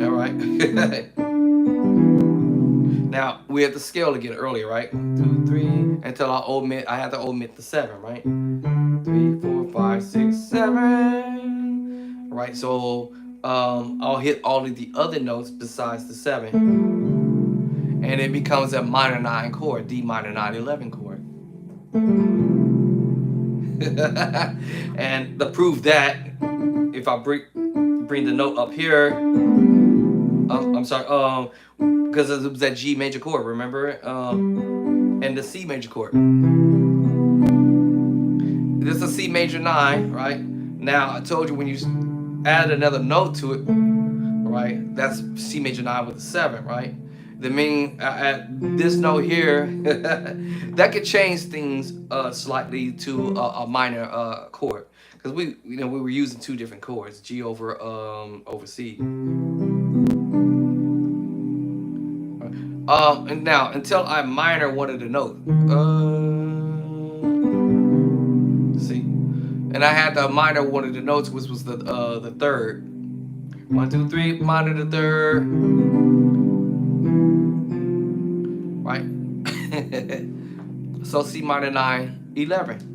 All right. Now we're at the scale again earlier, right? 2, 3, until I have to omit the 7, right? 3, 4, 5, 6, 7. Right. So I'll hit all of the other notes besides the 7, and it becomes a minor 9 chord, D minor 9 11 chord. And to prove that, if I bring the note up here, I'm sorry, because it was that G major chord, remember? And the C major chord. This is a C major 9, right? Now I told you when you add another note to it, right? That's C major 9 with a 7, right? The meaning at this note here, that could change things slightly to a minor chord, because we were using 2 different chords, G over C. And now until I minor one of the notes, see, and I had to minor one of the notes, which was the 3rd. 1, 2, 3, minor the 3rd. Right? So C minor 9, 11.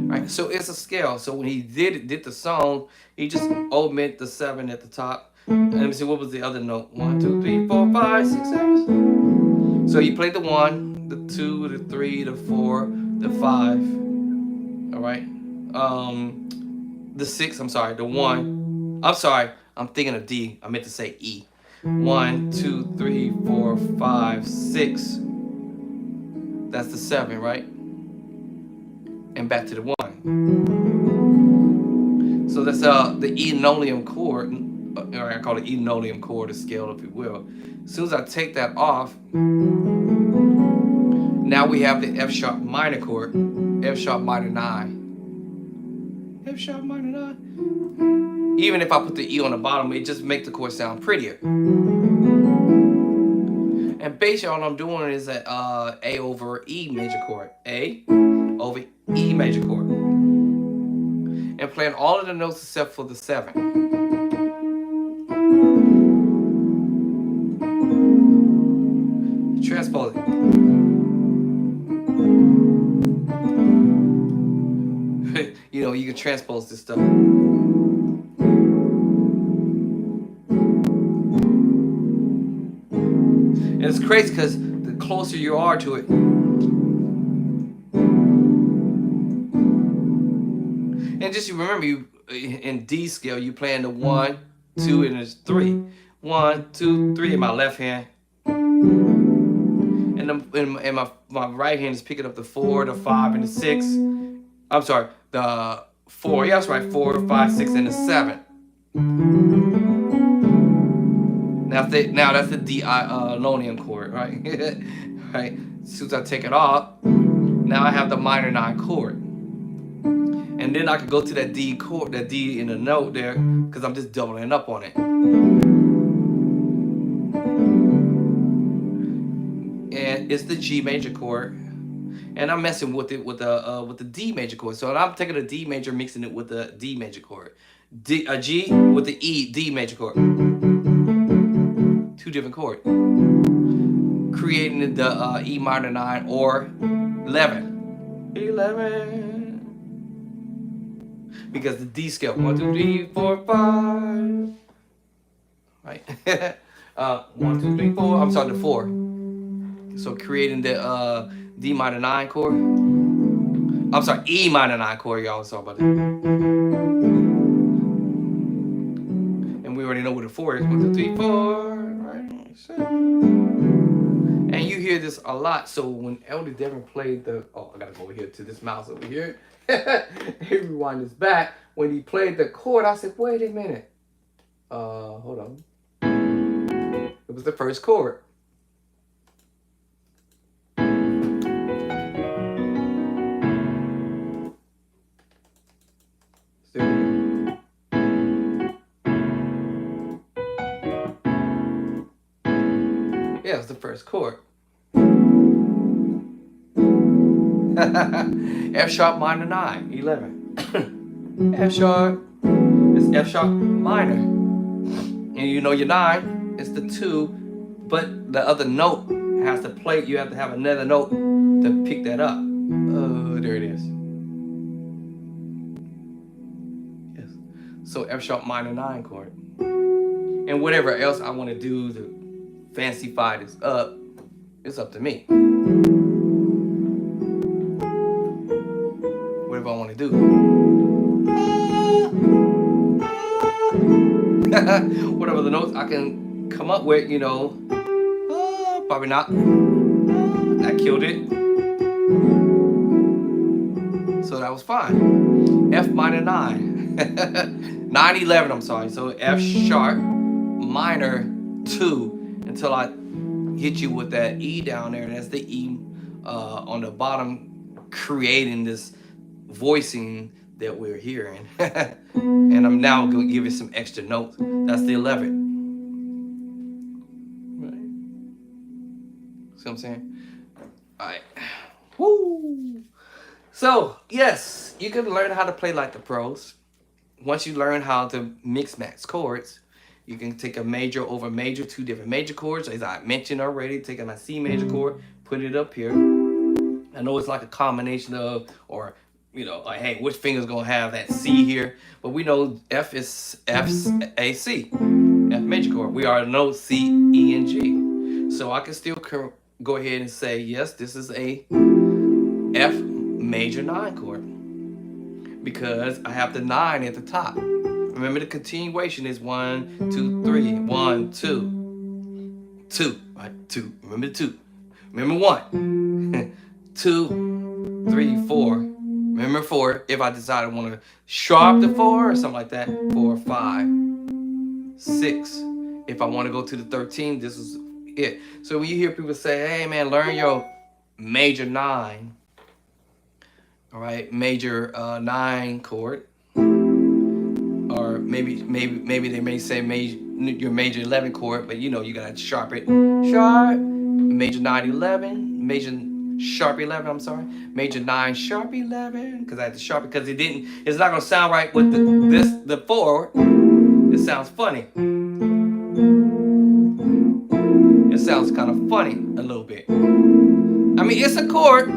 Right? So it's a scale. So when he did the song, he just omitted the 7 at the top. And let me see, what was the other note? 1, 2, 3, 4, 5, 6, 7. So he played the 1, the 2, the 3, the 4, the 5. All right. The 6, I'm sorry, the 1. I'm sorry, I'm thinking of D. I meant to say E. 1, 2, 3, 4, 5, 6. That's the 7, right? And back to the 1. So that's the enolium chord, or I call it enolium chord, a scale, if you will. As soon as I take that off, now we have the F sharp minor chord, F sharp minor 9. F sharp minor 9. Even if I put the E on the bottom, it just makes the chord sound prettier. And basically all I'm doing is a over E major chord. A over E major chord. And playing all of the notes except for the 7. Transpose it. You can transpose this stuff. And it's crazy because the closer you are to it, and just remember, you in D scale, you playing the 1, 2, and there's 3. 1, 2, 3 in my left hand, and my right hand is picking up the 4, the 5, and the 6. I'm sorry, the 4. Yeah, that's right, 4, 5, 6, and the 7. Now that's the D enolium chord, right? right? As soon as I take it off, now I have the minor 9 chord. And then I could go to that D chord, that D in the note there, because I'm just doubling up on it. And it's the G major chord. And I'm messing with it with the D major chord. So I'm taking a D major, mixing it with the D major chord. A G with the E, D major chord. 2 different chords. Creating the E minor 9 or 11. 11. Because the D scale, 1, 2, 3, 4, 5. Right? 1, 2, 3, 4. I'm sorry, the 4. So creating the D minor 9 chord. I'm sorry, E minor 9 chord, y'all. Sorry about that. And we already know what the 4 is. 1, 2, 3, 4. Right? And you hear this a lot. So when Elder Devin played the, I gotta go over here to this mouse over here. Rewind this back. When he played the chord, I said, wait a minute. Hold on. It was the first chord. Yeah, it's the first chord. F sharp minor 9, 11. F sharp is F sharp minor. And you know your 9 is the 2, but the other note has to play. You have to have another note to pick that up. There it is. Yes. So F sharp minor 9 chord. And whatever else I want to do to fancyfy this up, it's up to me. Whatever I want to do. Whatever the notes I can come up with, you know. Probably not. That killed it. So that was fine. F minor 9. 9, 11, I'm sorry. So F sharp minor 2 until I hit you with that E down there. And that's the E on the bottom, creating this voicing that we're hearing. And I'm now going to give it some extra notes. That's the 11. Right? See what I'm saying? All right. Woo! So, yes, you can learn how to play like the pros. Once you learn how to mix match chords, you can take a major over major, 2 different major chords. As I mentioned already, taking my C major chord, put it up here. I know it's like a combination of, or, you know, like, hey, which finger's going to have that C here? But we know F is a C, F major chord. We already know C, E, and G. So I can still go ahead and say, yes, this is a F major 9 chord. Because I have the 9 at the top. Remember, the continuation is 1, 2, 3, 1, 2, 2, right? 2. Remember 2. Remember 1, 2, 3, 4. Remember 4. If I decide I want to sharp the 4 or something like that. 4, 5, 6. If I want to go to the 13, this is it. So when you hear people say, "Hey man, learn your major 9," all right, major 9 chord. Or maybe they may say your major 11 chord, but you know you gotta sharp it. Sharp, major 9, 11, major sharp 11. I'm sorry, major 9 sharp 11, because I had to sharp it because it didn't. It's not gonna sound right with the 4. It sounds funny. It sounds kind of funny a little bit. I mean, it's a chord.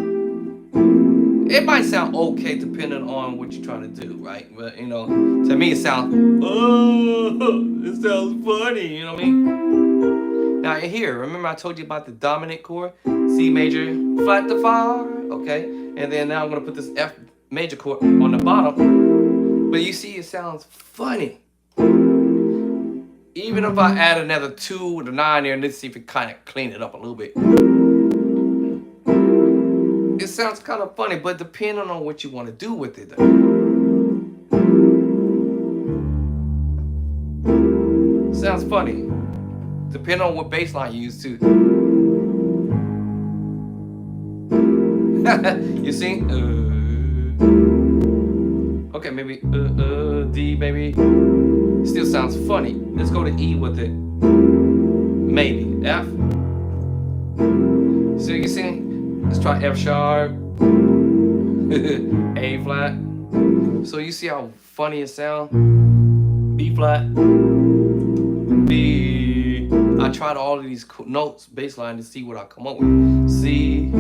It might sound okay depending on what you're trying to do, right? But, you know, to me it sounds funny, you know what I mean? Now here, remember I told you about the dominant chord? C major, flat to 5, okay? And then now I'm going to put this F major chord on the bottom. But you see, it sounds funny. Even if I add another 2 with a 9 there, and let's see if it kind of clean it up a little bit. It sounds kind of funny, but depending on what you want to do with it. Sounds funny. Depending on what bass line you use too. You see? Okay, maybe D, maybe. Still sounds funny. Let's go to E with it. Maybe F. So you see? Let's try F sharp. A flat. So you see how funny it sounds? B flat. B. I tried all of these notes, bass line, to see what I come up with. C.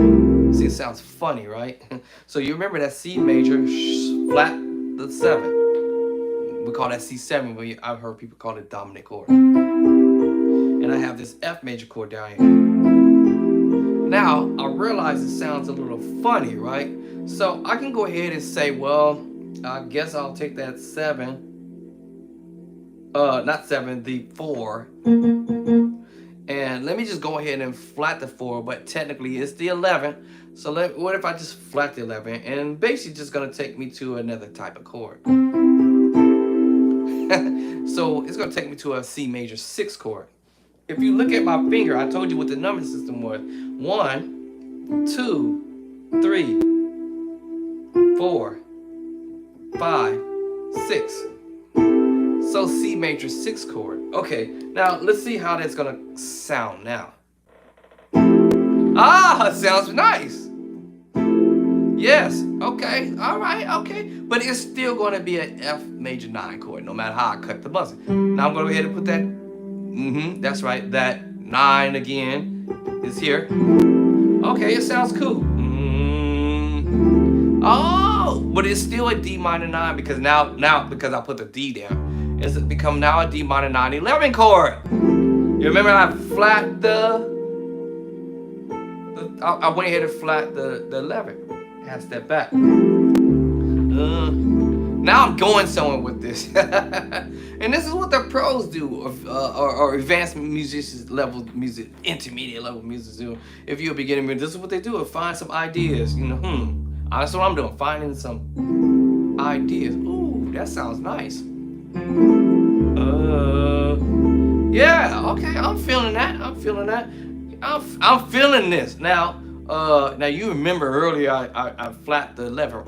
See, it sounds funny, right? So you remember that C major, flat the 7. We call that C7, but I've heard people call it dominant chord. And I have this F major chord down here. Now, I realize it sounds a little funny, right? So I can go ahead and say, well, I guess I'll take that 7. Not 7, the 4. And let me just go ahead and flat the 4, but technically it's the 11. So what if I just flat the 11? And basically just gonna take me to another type of chord. So it's gonna take me to a C major 6 chord. If you look at my finger, I told you what the number system was. 1, 2, 3, 4, 5, 6. So C major 6 chord. Okay, now let's see how that's gonna sound now. Ah, it sounds nice. Yes, okay, all right, okay. But it's still gonna be an F major 9 chord, no matter how I cut the buzzer. Now I'm gonna go ahead and put that, that's right, that 9 again is here. Okay, it sounds cool. Oh, but it's still a D minor 9 because now because I put the D down. It's become now a D minor 9 11 chord. You remember I flat I went ahead and flat the 11. Half step back. Now I'm going somewhere with this. And this is what the pros do, or advanced musicians level music, intermediate level musicians do. If you're a beginner, this is what they do. Find some ideas. You know, that's what I'm doing. Finding some ideas. Ooh, that sounds nice. Yeah, okay, I'm feeling that. I'm feeling that. I'm feeling this. Now you remember earlier I flat the 11.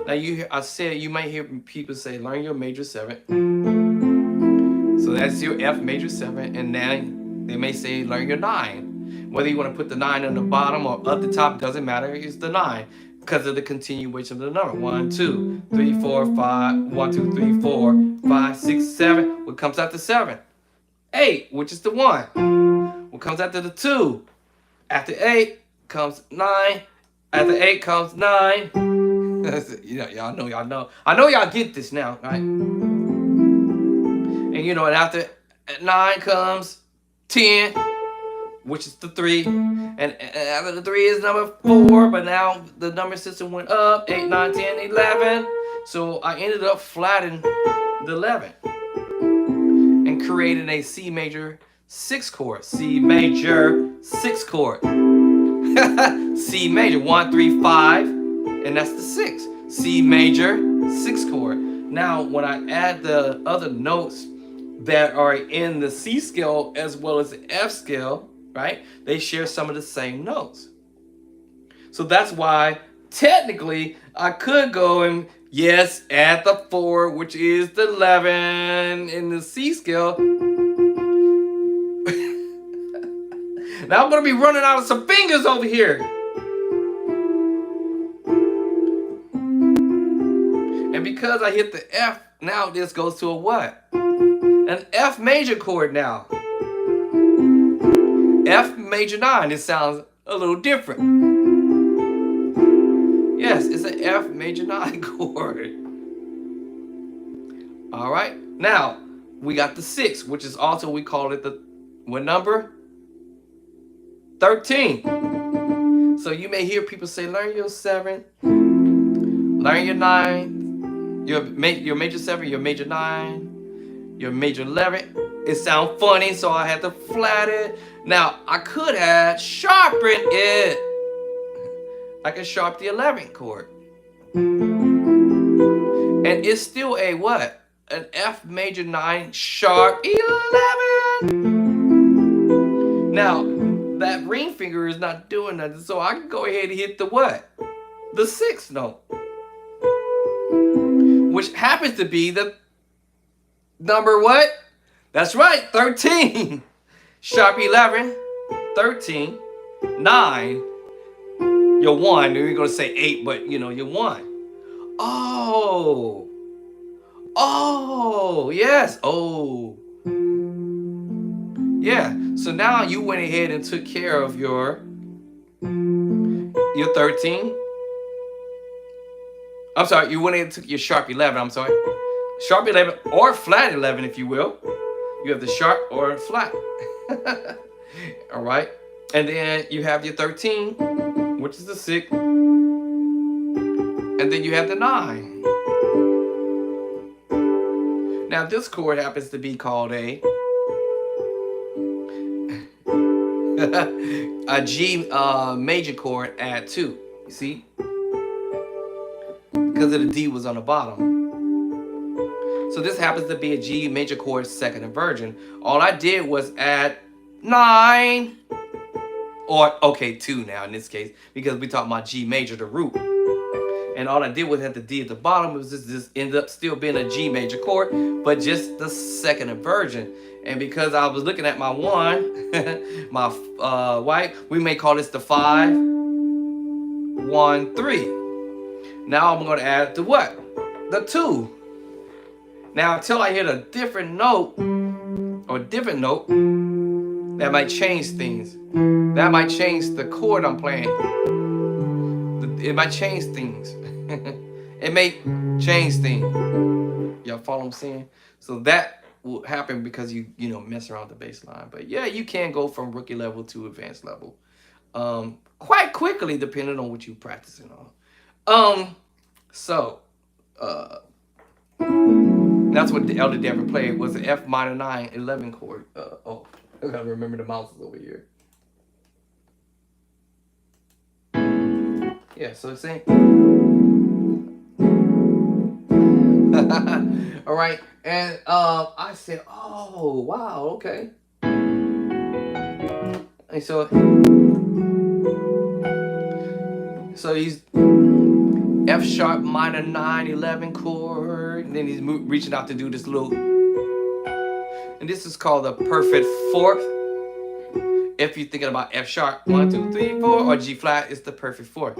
Now I said you might hear people say learn your major 7. So that's your F major 7, and then they may say learn your 9. Whether you want to put the 9 on the bottom or at the top doesn't matter. It's the 9 because of the continuation of the number. 1, 2, 3, 4, 5. 1, 2, 3, 4, 5, 6, 7. What comes after 7? 8, which is the 1. What comes after the 2? After 8 comes 9. After 8 comes 9. Y'all know. I know y'all get this now, right? And and after 9 comes 10, which is the 3. And after the 3 is number 4, but now the number system went up. 8, 9, 10, 11. So I ended up flattening the 11 and creating a C major 6 chord. C major 6 chord. C major 1, 3, 5, and that's the 6. C major 6 chord. Now when I add the other notes that are in the C scale as well as the F scale, right, they share some of the same notes. So that's why technically I could go and add the 4, which is the 11 in the C scale. Now I'm going to be running out of some fingers over here. And because I hit the F, now this goes to a what? An F major chord now. F major 9. It sounds a little different. Yes, it's an F major 9 chord. All right. Now, we got the 6, which is also, we call it the, what number? 13. So you may hear people say, learn your 7, learn your 9, your major 7, your major 9, your major 11. It sounds funny, so I had to flat it. Now, I could have sharpened it. I can sharp the 11th chord. And it's still a what? An F major 9 sharp 11. Now, that ring finger is not doing nothing, so I can go ahead and hit the what? the sixth note, which happens to be the number what? That's right, 13. Sharp 11, 13, 9, you're 1. You're going to say 8, but you know, you're 1. Oh. Oh, yes. Oh. Yeah. So now you went ahead and took care of your 13. I'm sorry, you went ahead and took your sharp 11. I'm sorry. Sharp 11 or flat 11, if you will. You have the sharp or flat. All right. And then you have your 13, which is the 6. And then you have the 9. Now this chord happens to be called a G major chord add 2. You see? Because of the D was on the bottom. So this happens to be a G major chord second inversion. All I did was add 9. Or, okay, 2 now in this case. Because we talking about G major, the root. And all I did was have the D at the bottom. It was just ended up still being a G major chord, but just the second inversion. And because I was looking at my 1, my white, we may call this the 5, 1, 3. Now I'm going to add the what? The 2. Now until I hit a different note, or different note, that might change things. That might change the chord I'm playing. It might change things. It may change things. Y'all follow what I'm saying? So that will happen because you mess around with the bass line. But yeah, you can go from rookie level to advanced level quite quickly depending on what you're practicing on. So that's what the Elder Dever played, was the F minor 9 11 chord. I gotta remember the mouses over here. Yeah, so it's saying. All right, and I said, oh wow, okay. And so he's F sharp minor 9 11 chord, and then he's reaching out to do this little, and this is called the perfect fourth. If you're thinking about F sharp 1 2 3 4 or G flat, it's the perfect fourth.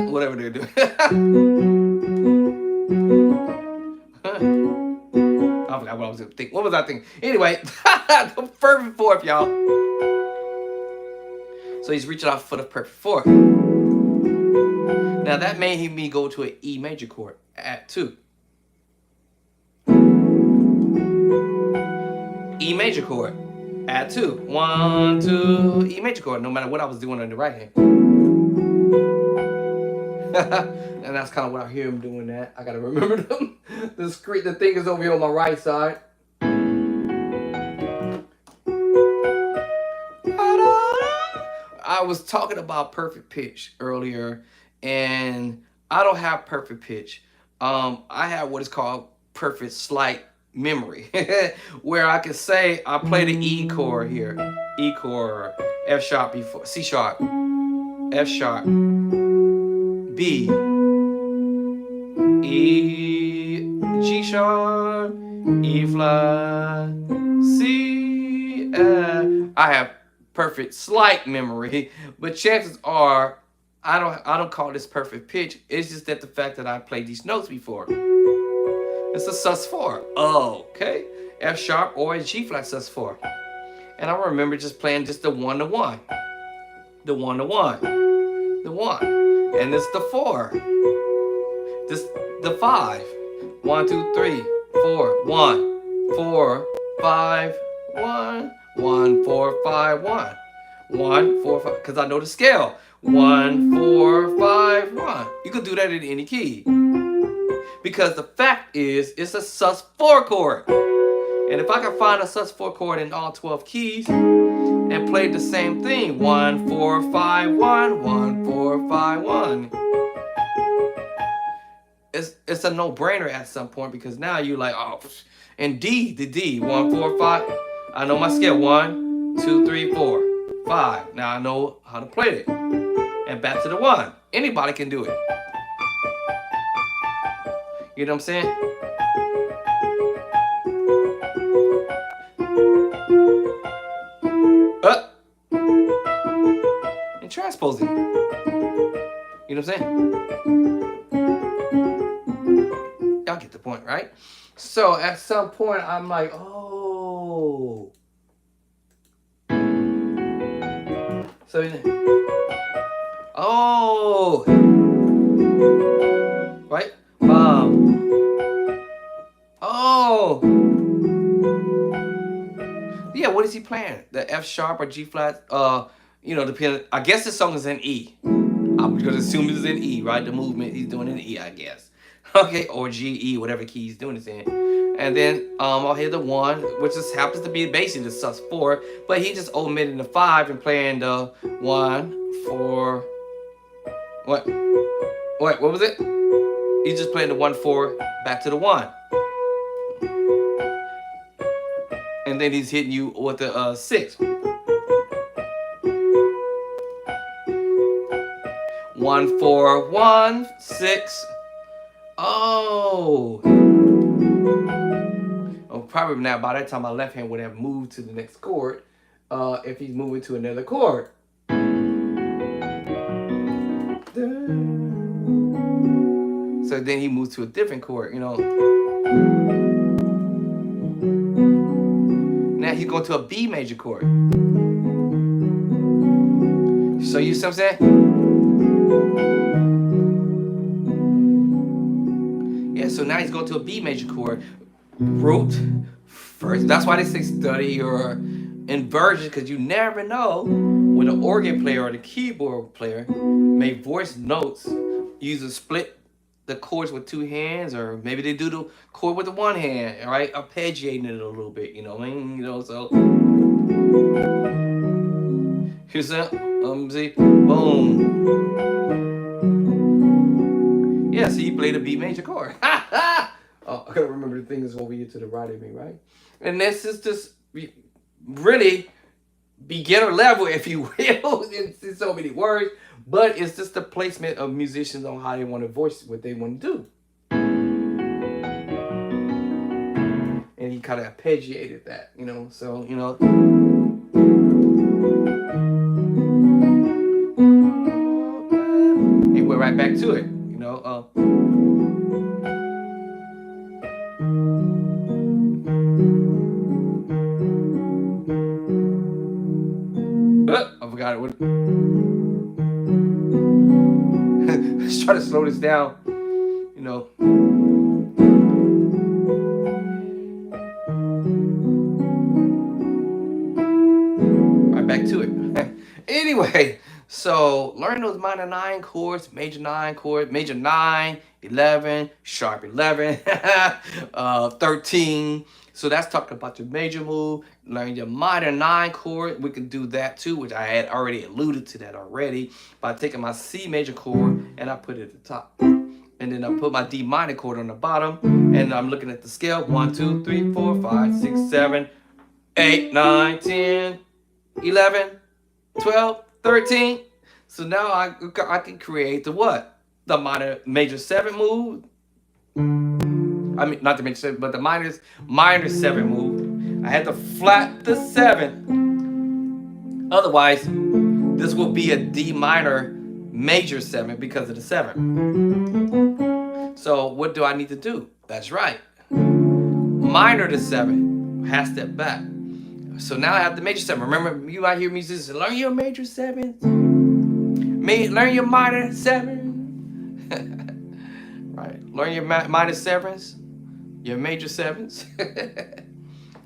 Whatever they're doing. I forgot what I was thinking. What was I thinking? Anyway, the perfect fourth, y'all. So he's reaching out for the perfect fourth. Now that made me go to an E major chord at 2. E major chord at 2. 1 2 E major chord. No matter what I was doing on the right hand. And that's kind of what I hear him doing. That I gotta remember them. The thing is over here on my right side. I was talking about perfect pitch earlier, and I don't have perfect pitch. I have what is called perfect slight memory, where I can say I play the E chord here, E chord, F sharp before, C sharp, F sharp, B, E, G sharp, E flat, C, I have perfect slight memory, but chances are I don't call this perfect pitch. It's just that the fact that I played these notes before. It's a sus4. Oh, okay. F sharp or a G flat sus4. And I remember just playing just the 1 to 1. The 1 to 1. The 1. And it's the 4. This the 5. 1 2 3 4 1 4 5 1 1 4 5 1 1 4 5, because I know the scale. 1 4 5 1. You could do that in any key, because the fact is it's a sus4 chord. And if I can find a sus4 chord in all 12 keys and play the same thing, 1 4 5 1 1 4 5 1, it's a no-brainer at some point, because now you're like, oh, and the D, 1, 4, 5. I know my scale, 1, 2, 3, 4, 5. Now I know how to play it. And back to the 1. Anybody can do it. You know what I'm saying? And transposing. You know what I'm saying? Y'all get the point, right? So at some point, I'm like, oh. So, oh. Right? Oh. Yeah, what is he playing? The F sharp or G flat? Depending. I guess the song is in E. I'm gonna assume it's in E, right? The movement he's doing in E, I guess. Okay, or G, E, whatever key he's doing is in. And then I'll hit the 1, which just happens to be basically the sus4, but he just omitting the 5 and playing the 1, 4. What? What was it? He's just playing the 1, 4 back to the 1. And then he's hitting you with the 6. 1, 4, 1, 6. Oh, probably now by that time my left hand would have moved to the next chord. If he's moving to another chord. So then he moves to a different chord, Now he's going to a B major chord. So you see what I'm saying? Yeah, so now he's going to a B major chord. Root first. That's why they say study your inversion, because you never know when the organ player or the keyboard player may voice notes, either split the chords with 2 hands, or maybe they do the chord with the 1 hand, right? Arpeggiating it a little bit, you know what I mean? So here's that. See, boom. Yeah, so you play the B major chord. Oh, I gotta remember the thing is over here to the right of me, right? And this is just really beginner level, if you will. It's so many words, but it's just the placement of musicians on how they want to voice what they want to do. And he kind of arpeggiated that, so, he went right back to it, I forgot it. Let's try to slow this down. Right back to it. Anyway, so learn those minor 9 chords, major 9 chord, major 9, 11, sharp 11, 13. So that's talking about your major move. Learn your minor 9 chord. We can do that too, which I had already alluded to that already by taking my C major chord and I put it at the top. And then I put my D minor chord on the bottom, and I'm looking at the scale. 1, 2, 3, 4, 5, 6, 7, 8, 9, 10, 11, 12, 13. So now I can create the what? The major 7 move. I mean, not the major 7, but the minor 7 move. I had to flat the 7. Otherwise, this will be a D minor major 7 because of the 7. So what do I need to do? That's right. Minor to 7. Half step back. So now I have the major 7. Remember, you out here musicians, learn your major 7s. Learn your minor 7. Right. Learn your minor 7s. Your major 7s.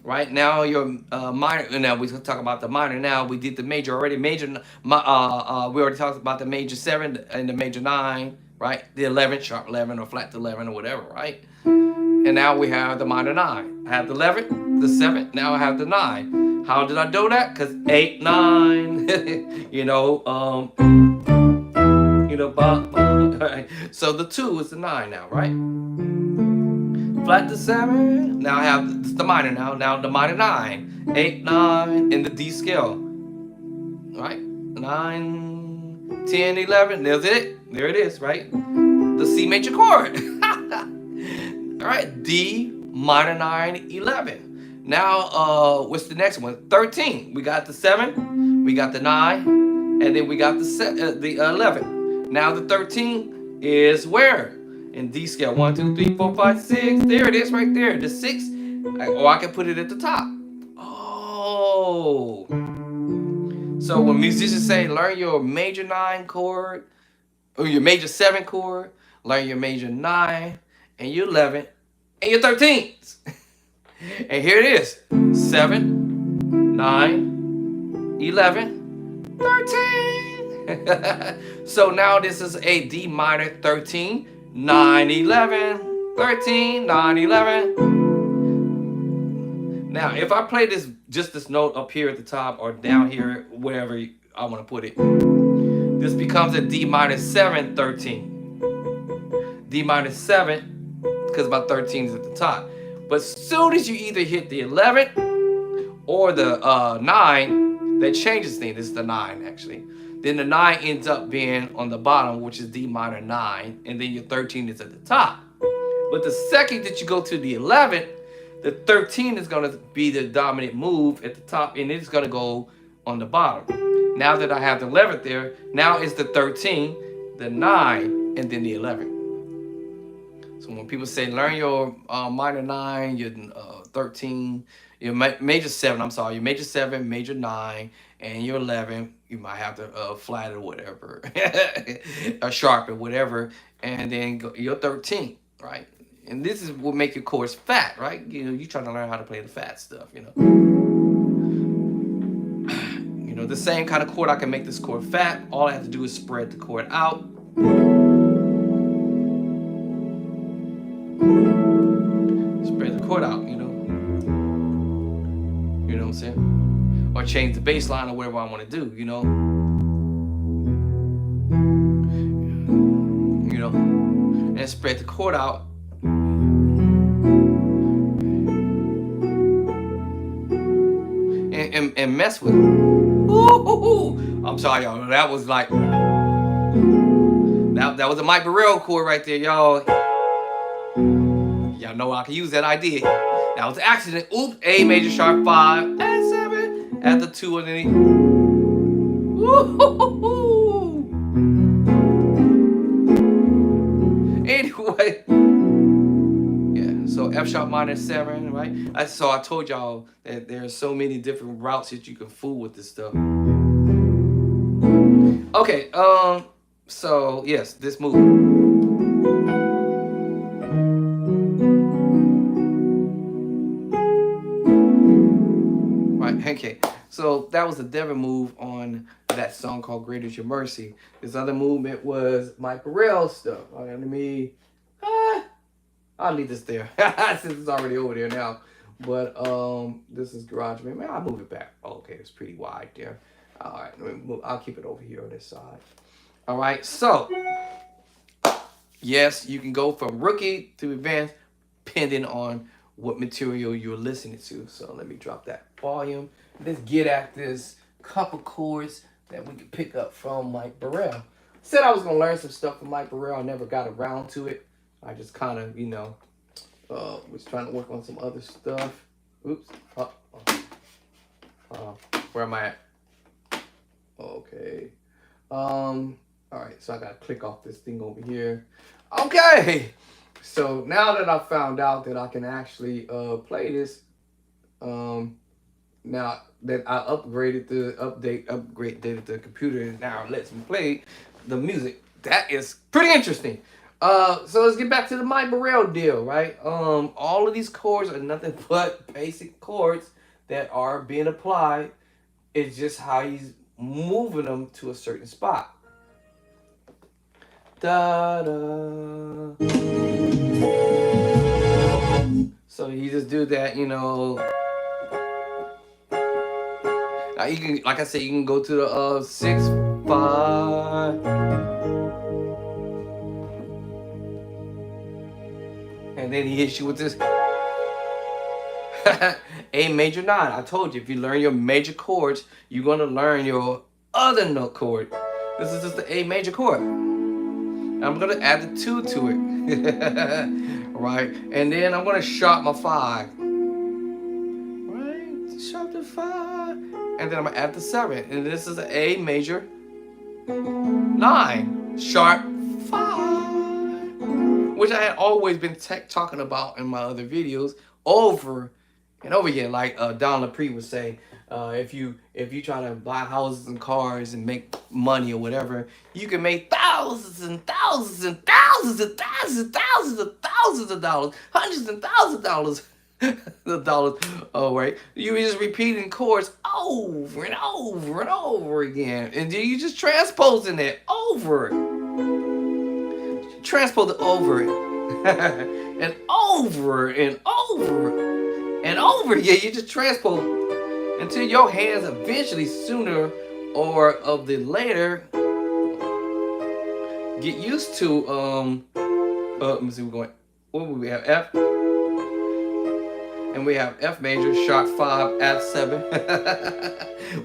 Right now, your minor. Now we talk about the minor. Now we did the major already. Major. We already talked about the major 7 and the major 9. Right. The 11, sharp 11, or flat 11, or whatever. Right. And now we have the minor 9. I have the 11, the 7. Now I have the 9. How did I do that? Because 8, 9. the bottom. Right. So the 2 is the 9 now, right? Flat to 7. Now I have the minor now. Now the minor 9, 8, 9 in the D scale. Right? 9, 10, 11. There's it. There it is, right? The C major chord. All right, D minor 9, 11. Now, what's the next one? 13. We got the 7, we got the 9, and then we got the 11. Now the 13 is where? In D scale. 1, 2, 3, 4, 5, 6. There it is right there. The 6. Or I can put it at the top. Oh. So when musicians say learn your major 9 chord, or your major 7 chord, learn your major 9 and your 11 and your 13s. And here it is. 7, 9, 11, 13. So now this is a D minor 13, 9, 11, 13, 9, 11. Now, if I play just this note up here at the top or down here, wherever I want to put it, this becomes a D minor 7, 13. D minor 7, because my 13 is at the top. But as soon as you either hit the 11 or the 9, that changes things. This is the 9, actually. Then the 9 ends up being on the bottom, which is D minor 9, and then your 13 is at the top. But the second that you go to the 11, the 13 is going to be the dominant move at the top, and it's going to go on the bottom. Now that I have the 11th there, now it's the 13, the 9, and then the 11. So when people say learn your minor 9, your 13, your major 7, I'm sorry, your major 7, major 9, and your 11, you might have to flat or whatever, or sharp or whatever, and then your 13, right? And this is what make your chords fat, right? You know, you're trying to learn how to play the fat stuff, you know. You know, the same kind of chord, I can make this chord fat. All I have to do is spread the chord out. Spread the chord out, you know. You know what I'm saying? Or change the bass line or whatever I want to do, you know. You know, and spread the chord out. And mess with it. Ooh, I'm sorry, y'all. That was like that was a Mike Bereal chord right there, y'all. Y'all know I can use that. I did. That was an accident. Oops. A major sharp 5 and 7 at the 2 underneath. Ooh. Anyway. So F sharp minor 7, right? So I told y'all that there's so many different routes that you can fool with this stuff. Okay, so yes, this move. Right, okay. So that was the Devon move on that song called Great Is Your Mercy. This other movement was Mike Bereal stuff. All right, let me I'll leave this there since it's already over there now. But this is Garage Man. I'll move it back. Oh, okay, it's pretty wide there. All right, I'll keep it over here on this side. All right, so yes, you can go from rookie to advanced depending on what material you're listening to. So let me drop that volume. Let's get at this couple chords that we can pick up from Mike Bereal. Said I was gonna learn some stuff from Mike Bereal. I never got around to it. I just kind of, you know, was trying to work on some other stuff. Oops. Where am I at? Okay. All right. So I got to click off this thing over here. Okay. So now that I found out that I can actually play this, now that I upgraded the computer, and now it lets me play the music. That is pretty interesting. So let's get back to the Mike Bereal deal, right? All of these chords are nothing but basic chords that are being applied. It's just how he's moving them to a certain spot. Da da. So you just do that, you know. Now you can, like I said, you can go to the 6, 5. And then he hits you with this A major 9. I told you, if you learn your major chords, you're going to learn your other note chord. This is just the A major chord. I'm going to add the 2 to it. Right? And then I'm going to sharp my 5. Right? Sharp the 5. And then I'm going to add the 7. And this is an A major 9. Sharp 5. Which I had always been talking about in my other videos over and over again. Like Don LaPree would say, if you try to buy houses and cars and make money or whatever, you can make thousands and thousands and thousands and thousands and thousands and thousands of dollars, hundreds and thousands of dollars. The dollars. Oh, right. You were just repeating chords over and over and over again, and then you just transposing it over. Transpose it over and over and over and over. Yeah, you just transpose until your hands eventually, sooner or of the later, get used to let me see, we're going, what would we have? F, and we have F major sharp 5 add 7.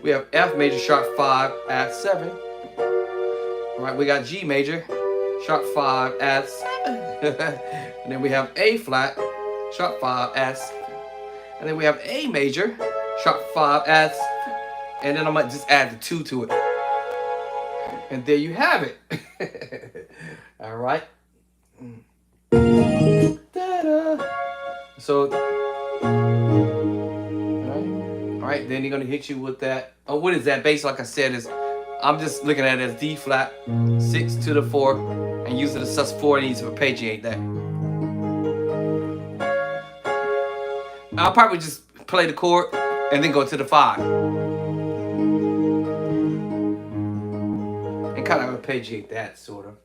We have F major sharp 5 add 7. All right, we got G major sharp 5 add 7. And then we have A flat sharp 5 add 7. And then we have A major sharp 5 add 7. And then I might just add the 2 to it. And there you have it. All right. So, all right, then you're gonna hit you with that. Oh, what is that bass? Like I said, is I'm just looking at it as D flat, 6 to the 4, and using the sus40 to arpeggiate that. I'll probably just play the chord and then go to the 5. And kind of arpeggiate that, sort of.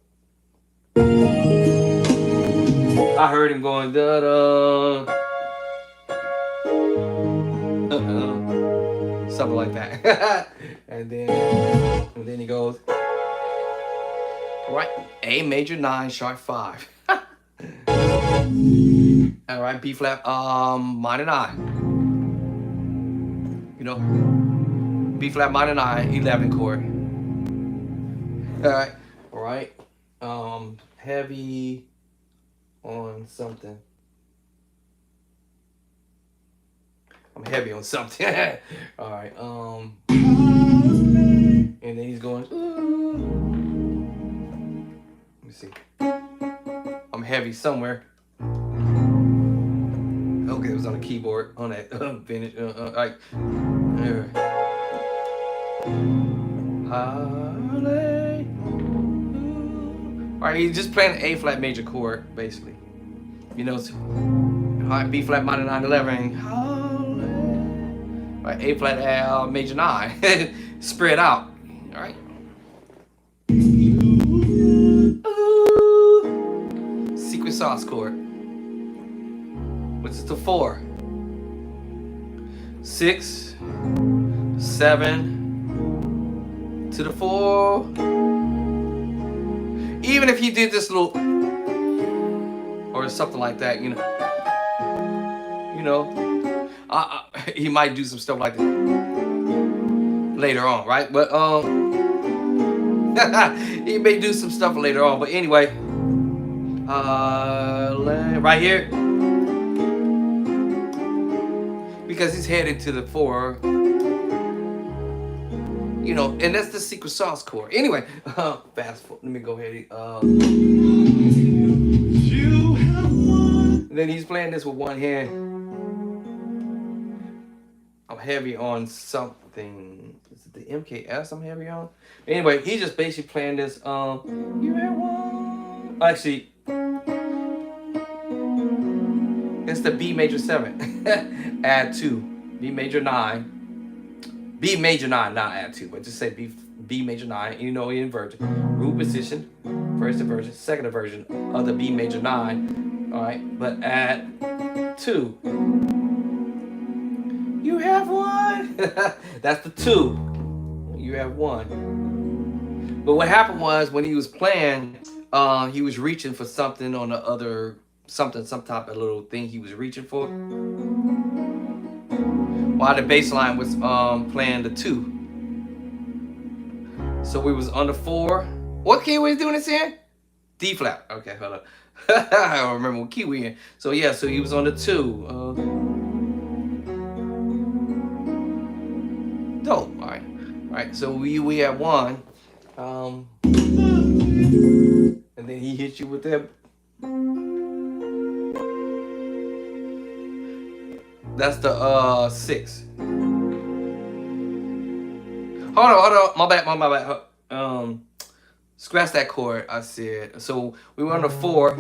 I heard him going da-da. Something like that. and then he goes, right, A major 9 sharp 5. All right, B flat minor 9. You know, B flat minor 9, 11 chord. All right. Heavy on something. I'm heavy on something. All right. And then he's going. Let me see. I'm heavy somewhere. Okay, it was on the keyboard on that finish. Like. All right, he's just playing an A flat major chord, basically. You know, all right, B flat minor 9 11. All right, A flat major 9. Spread out. All right. Secret sauce chord, which is the 4, 6, 7 to the 4. Even if he did this little or something like that, you know, he might do some stuff like that later on, right? But he may do some stuff later on. But anyway, right here, because he's headed to the 4. You know, and that's the secret sauce chord. Anyway, fast forward. Let me go ahead. Then he's playing this with one hand. I'm heavy on something. Is it the MKS I'm heavy on? Anyway, he's just basically playing this. You have one. Actually, it's the B major 7. Add 2. B major 9. B major 9, not add 2, but just say B major 9, you know, inverted. Root position, first inversion, second inversion of the B major 9, all right, but add 2. You have 1. That's the 2. You have 1. But what happened was when he was playing, he was reaching for something on the other some type of little thing he was reaching for. While the bass line was playing the 2. So we was on the 4. What key was doing this in? D flat. Okay, hold up. I don't remember what key we in. So yeah, so he was on the 2. Dope. All right. So we had 1. And then he hit you with that. That's the 6. Hold on. My bad. Scratch that chord. I said. So we were on the 4,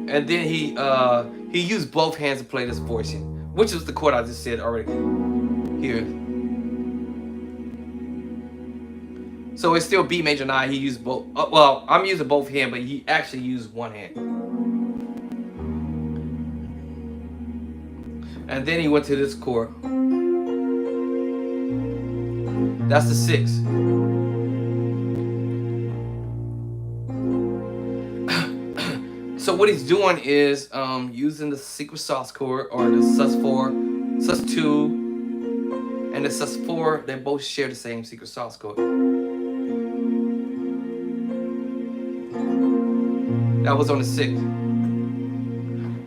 and then he used both hands to play this portion, which was the chord I just said already. Here. So it's still B major 9. He used both. Well, I'm using both hands, but he actually used one hand. And then he went to this chord. That's the 6. So what he's doing is using the secret sauce chord, or the sus4, sus2, and the sus4. They both share the same secret sauce chord. That was on the 6.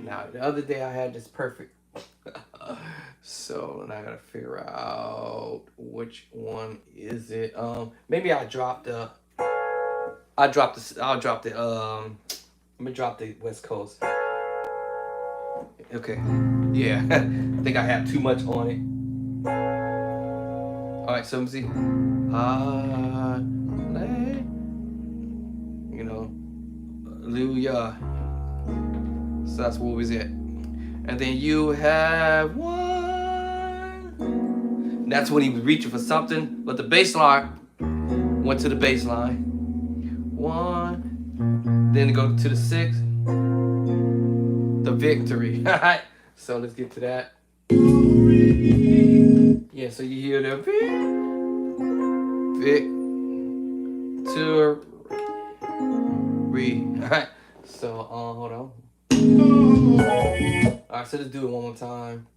Now the other day I had this perfect. So now I gotta figure out which one is it. Maybe I'll drop the let me drop the West Coast. Okay. Yeah. I think I have too much on it. Alright, so let me see. You know, hallelujah. So that's what was it. And then you have 1. That's when he was reaching for something, but the bass line went to the bass line. 1. Then go to the 6. The victory. So let's get to that. Yeah, so you hear the victory. Alright. So hold on. Alright, so let's do it one more time.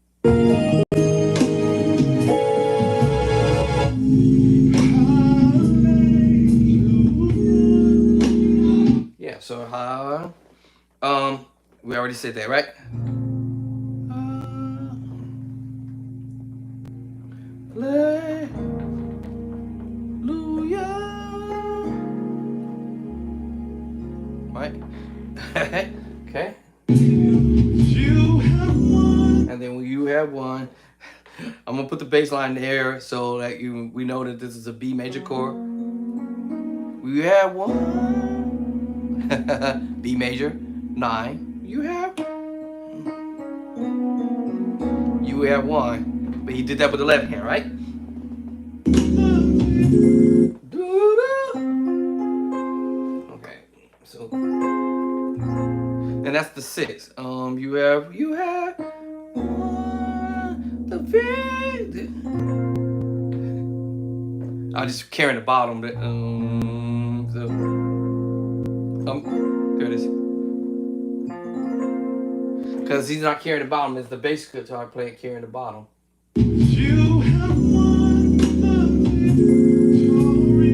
Yeah, so we already said that, right? Hallelujah. Right? Okay. And then when you have 1, I'm gonna put the bass line there so that we know that this is a B major chord. We have 1. B major 9. You have 1. But he did that with the left hand, right? Okay. So and that's the 6. You have the victory. I'll just carry the bottom. But there it is. Because he's not carrying the bottom. It's the bass guitar playing carrying the bottom.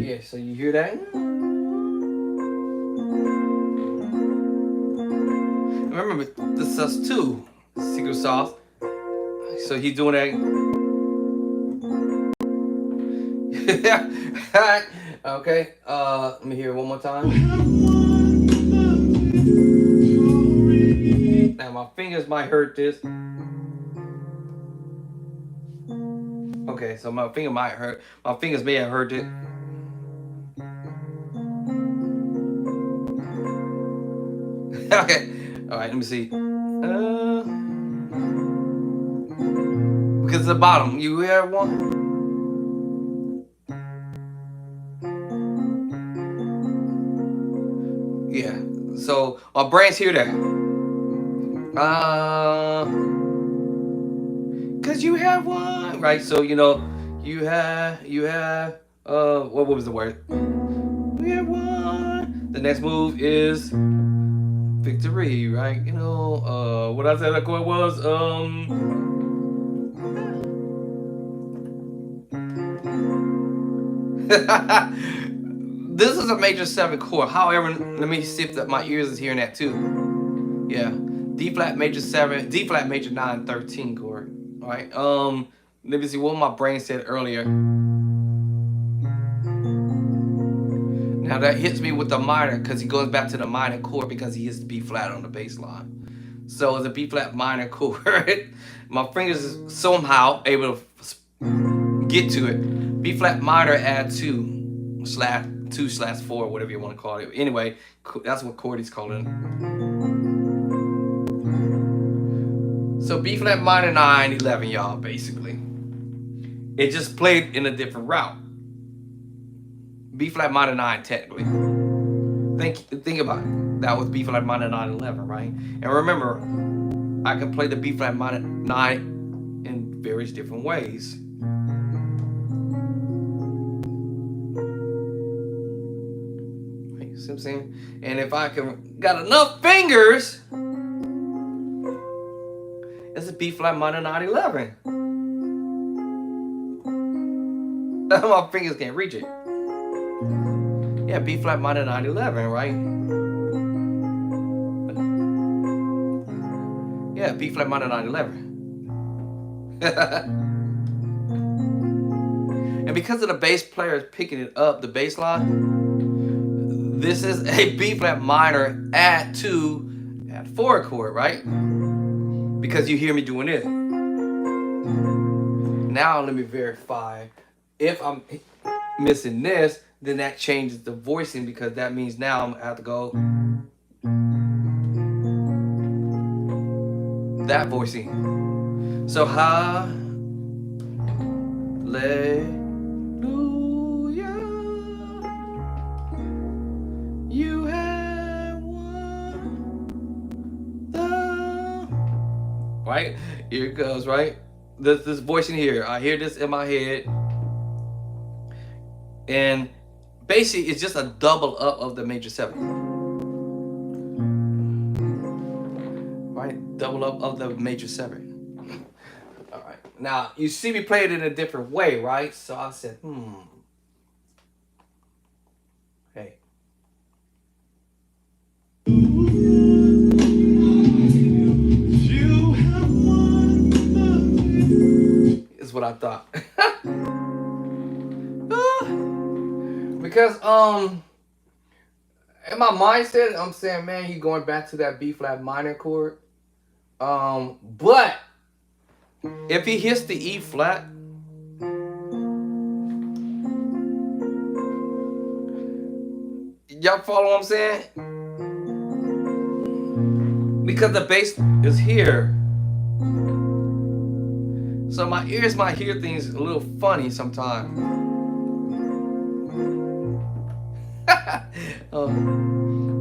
Yeah, so you hear that? Remember, this is sus2, secret sauce. So he's doing that. Okay, let me hear it one more time. Now my fingers might hurt this. Okay, so my finger might hurt. My fingers may have hurt it. Okay, all right, let me see. Because the bottom, you hear 1. Yeah, so my brain's hear that. Cause you have 1, right? So you know, you have what was the word? We have 1. The next move is victory, right? You know, what I said the chord was, this is a major 7 chord. However, let me see if my ears is hearing that too. Yeah, D flat major 7, D flat major 9, 13 chord. All right. Let me see what my brain said earlier. Now that hits me with the minor because he goes back to the minor chord because he hits the B flat on the bass line. So it's a B flat minor chord. My fingers is somehow able to get to it. B flat minor add 2/2/4, whatever you want to call it. Anyway, that's what chord he's calling it. So B flat minor 9, 11, y'all, basically. It just played in a different route. B flat minor 9, technically. Think about it. That was B flat minor 9, 11, right? And remember, I can play the B flat minor 9 in various different ways. See what I'm saying? And if I got enough fingers, it's a B flat minor 9, 11. My fingers can't reach it. Yeah, B flat minor 9, 11, right? Yeah, B flat minor 9, 11. And because of the bass player is picking it up, the bass line, this is a B flat minor add 2/4 chord, right? Because you hear me doing it. Now let me verify. If I'm missing this, then that changes the voicing because that means now I'm gonna have to go that voicing. So hallelujah, you have won the, right? Here it goes, right? This voicing here, I hear this in my head, and basically it's just a double up of the major 7, right? Double up of the major 7. All right, now you see me play it in a different way, right? So I said, hey, is what I thought. Because in my mindset, I'm saying, man, you going back to that B flat minor chord. But if he hits the E flat, y'all follow what I'm saying? Because the bass is here. So my ears might hear things a little funny sometimes.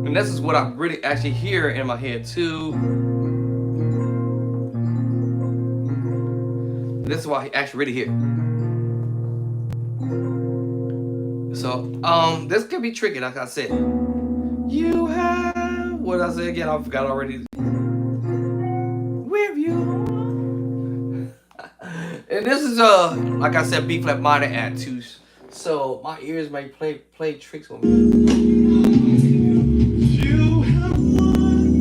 And this is what I really actually hear in my head too. This is what I actually really hear. So this could be tricky, like I said. You have, what did I say again? I forgot already. With you. And this is like I said, B flat minor add 2. So my ears may play tricks on me. You have won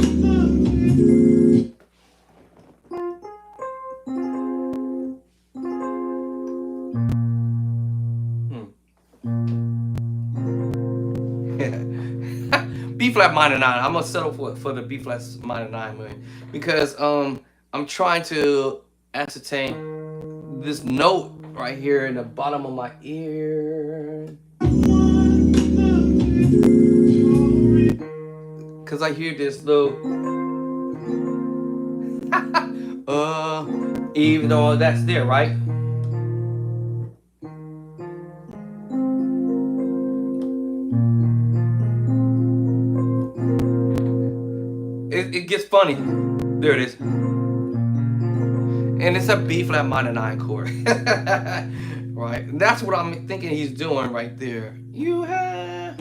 B flat minor 9. I'm gonna settle for the B flat minor 9, man, because I'm trying to ascertain this note right here in the bottom of my ear, because I hear this little even though that's there, right? It gets funny. There it is. And it's a B flat minor 9 chord. Right? And that's what I'm thinking he's doing right there. You have.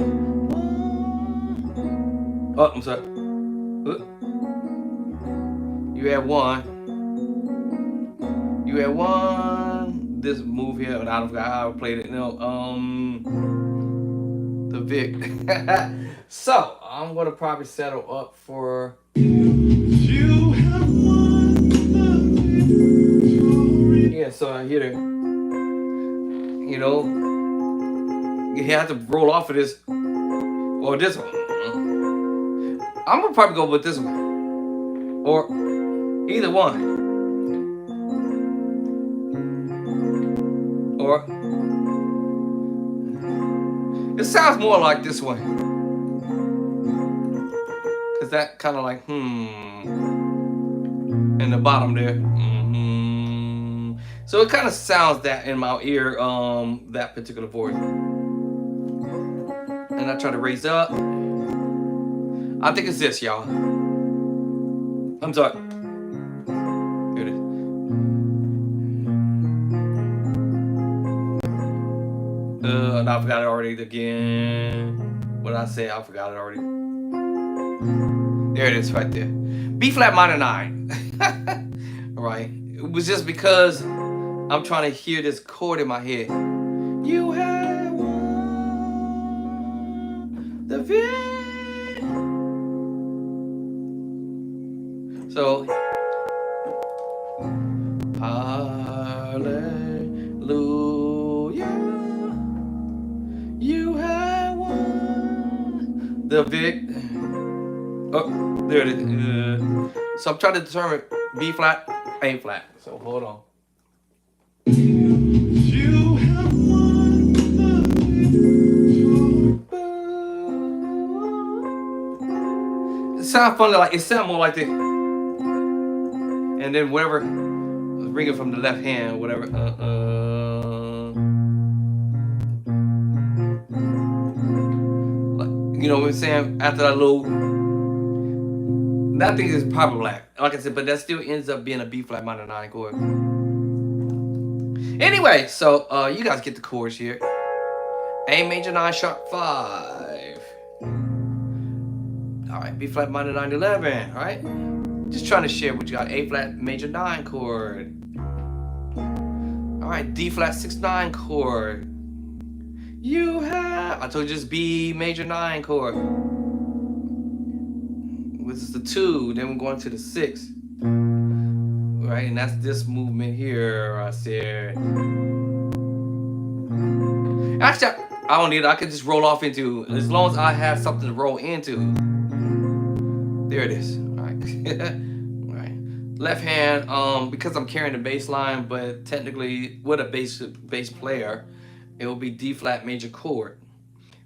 Oh, I'm sorry. You had one. You had one. This move here, and I don't forgot how I played it. No, the Vic. So I'm gonna probably settle up for. Yeah, so I hit it. You know, you have to roll off of this or this one. I'm gonna probably go with this one or either one. Or it sounds more like this one. Cause that kind of like in the bottom there. So it kind of sounds that in my ear, that particular voice. And I try to raise up. I think it's this, y'all. I'm sorry. Here it is. And I forgot it already again. What did I say? I forgot it already. There it is right there. B flat minor 9. All right. It was just because I'm trying to hear this chord in my head. You have won the victory. So, hallelujah. You have won the victory. Oh, there it is. So I'm trying to determine B flat, A flat. So hold on. You have won the it sounds funny, like it sounds more like this. And then whatever, bring it from the left hand, whatever. You know what I'm saying? After that little, that thing is probably black. Like I said, but that still ends up being a B flat minor 9 chord. Anyway, so you guys get the chords here. A major 9 sharp 5. All right, B flat minor 9 11. All right, just trying to share what you got. A flat major 9 chord. All right, D flat 6 9 chord. You have, I told you just B major 9 chord. This is the 2. Then we're going to the 6. Right, and that's this movement here. I said. Actually, I don't need it. I can just roll off into, as long as I have something to roll into. There it is. All right. All right. Left hand, because I'm carrying the bass line, but technically with a bass player, it will be D flat major chord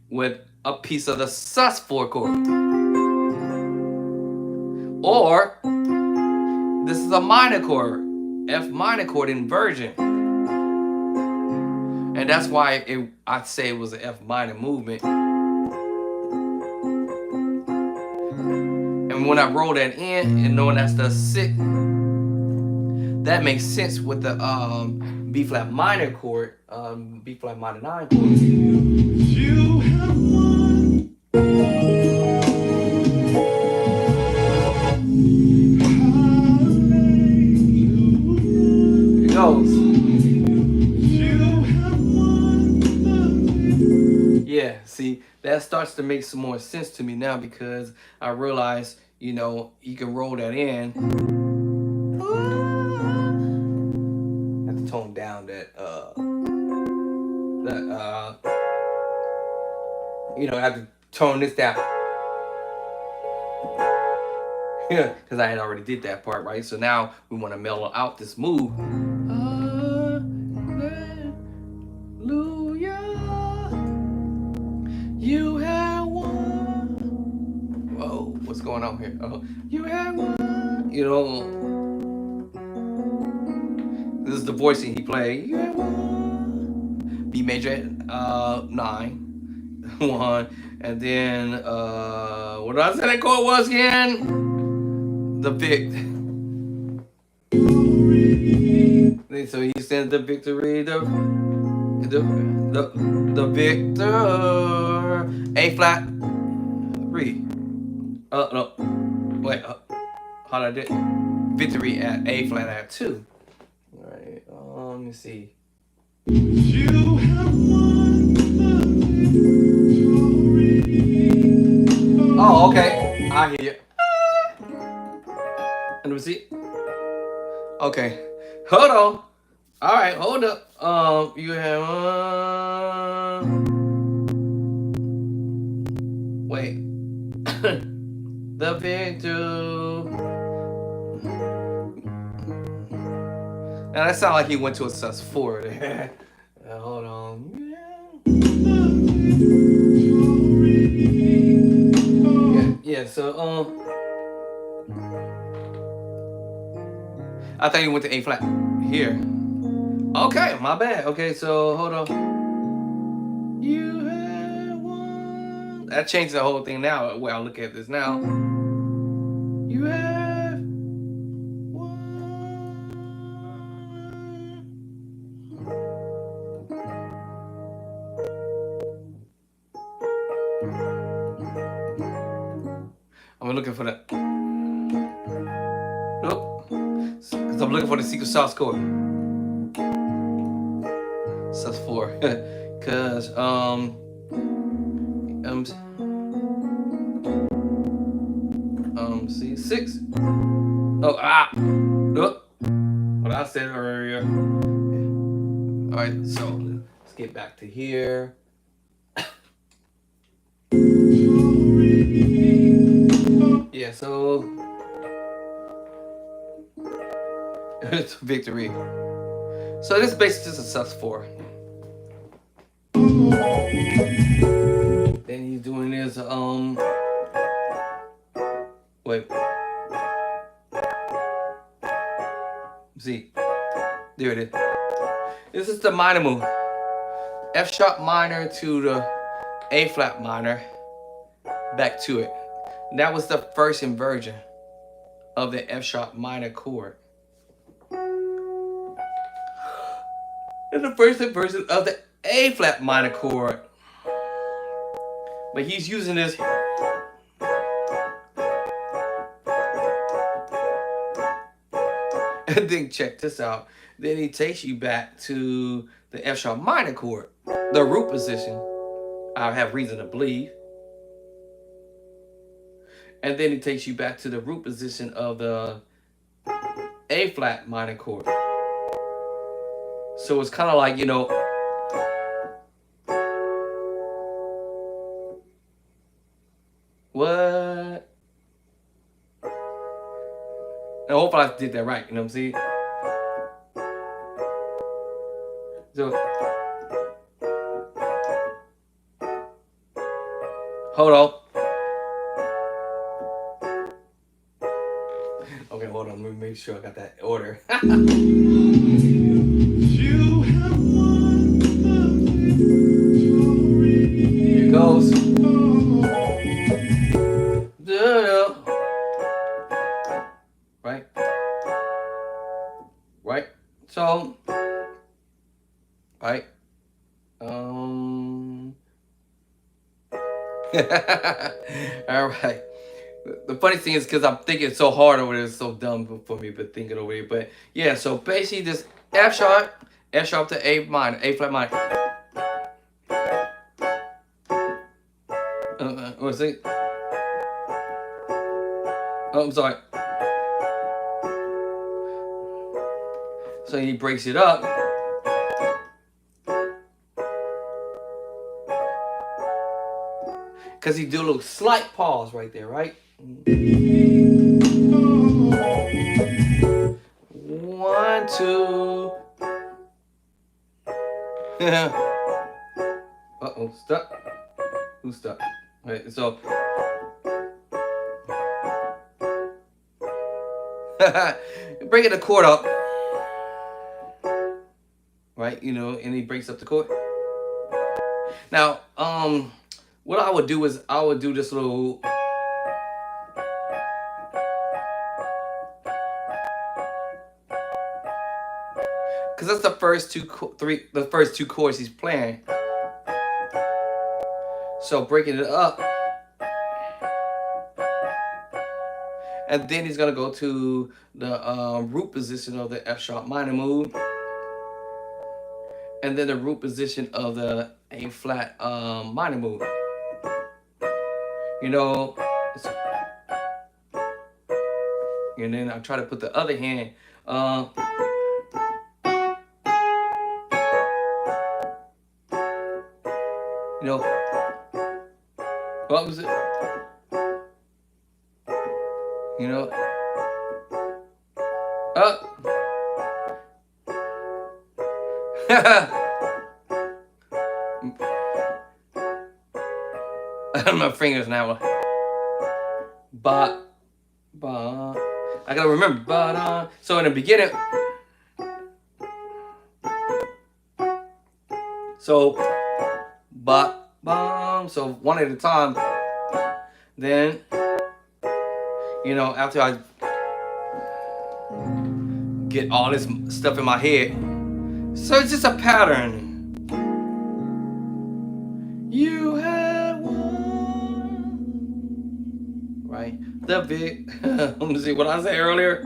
with a piece of the sus4 chord. Or this is a minor chord, F minor chord inversion. And that's why I'd say it was an F minor movement. And when I roll that in and knowing that's the 6, that makes sense with the B flat minor chord, B flat minor 9 chord. You have won. It goes. Yeah, see, that starts to make some more sense to me now because I realize, you know, you can roll that in. I have to tone down that, you know, I have to tone this down. Yeah, because I had already did that part, right? So now we want to mellow out this move. You have won. Whoa, what's going on here? Oh, you have won. You know, this is the voicing he played. You have won. B major 9, 1, and then what did I say that chord was again? The Vic. So he sends the victory, the victor. A flat 3. No. Wait, how did I do? Victory at A flat at 2. All right, let me see. You have won the victory. Oh, okay. I hear you. Let me see. Okay, hold on. All right, hold up. You have wait. The victory. Now that sounds like he went to a sus4 there. Hold on. Yeah. So I thought you went to A flat here. Okay, my bad. Okay, so hold on. You have won. That changed the whole thing now. Where I look at this now. You have won. I'm looking for that. Nope. Because I'm looking for the secret sauce score. sus4. Because, see, 6. Oh, nope. What I said earlier. All right, so let's get back to here. Yeah, so it's victory. So this is basically just a sus4. Then he's doing his wait. See, there it is. This is the minor move. F sharp minor to the A flat minor, back to it. That was the first inversion of the F sharp minor chord. And the first inversion of the A flat minor chord. But he's using this. And then check this out. Then he takes you back to the F sharp minor chord, the root position. I have reason to believe. And then he takes you back to the root position of the A flat minor chord. So it's kind of like, you know, what? And hopefully I did that right, you know what I'm saying? So, hold on. Okay, hold on. Let me make sure I got that order. You have won Here it goes. Right? Right? So, right? All right. The funny thing is because I'm thinking so hard over there, it's so dumb for me, but thinking over here. But yeah, so basically this F sharp to A minor, A flat minor. What's it? Oh, I'm sorry. So he breaks it up. Because he do a little slight pause right there, right? 1, 2. Uh-oh, stuck. Who's stuck? Right, so. Bringing the chord up. Right, you know, and he breaks up the chord. Now, what I would do is I would do this little. Because that's the first the first two chords he's playing. So breaking it up. and then he's gonna go to the root position of the F sharp minor move, and then the root position of the A flat minor move. You know, and then I try to put the other hand. You know, what was it? You know, up. My fingers now. But, I gotta remember. But, so in the beginning, so, but, so one at a time. Then, you know, after I get all this stuff in my head, so it's just a pattern. You had one, right? The big. Let me see what I said earlier.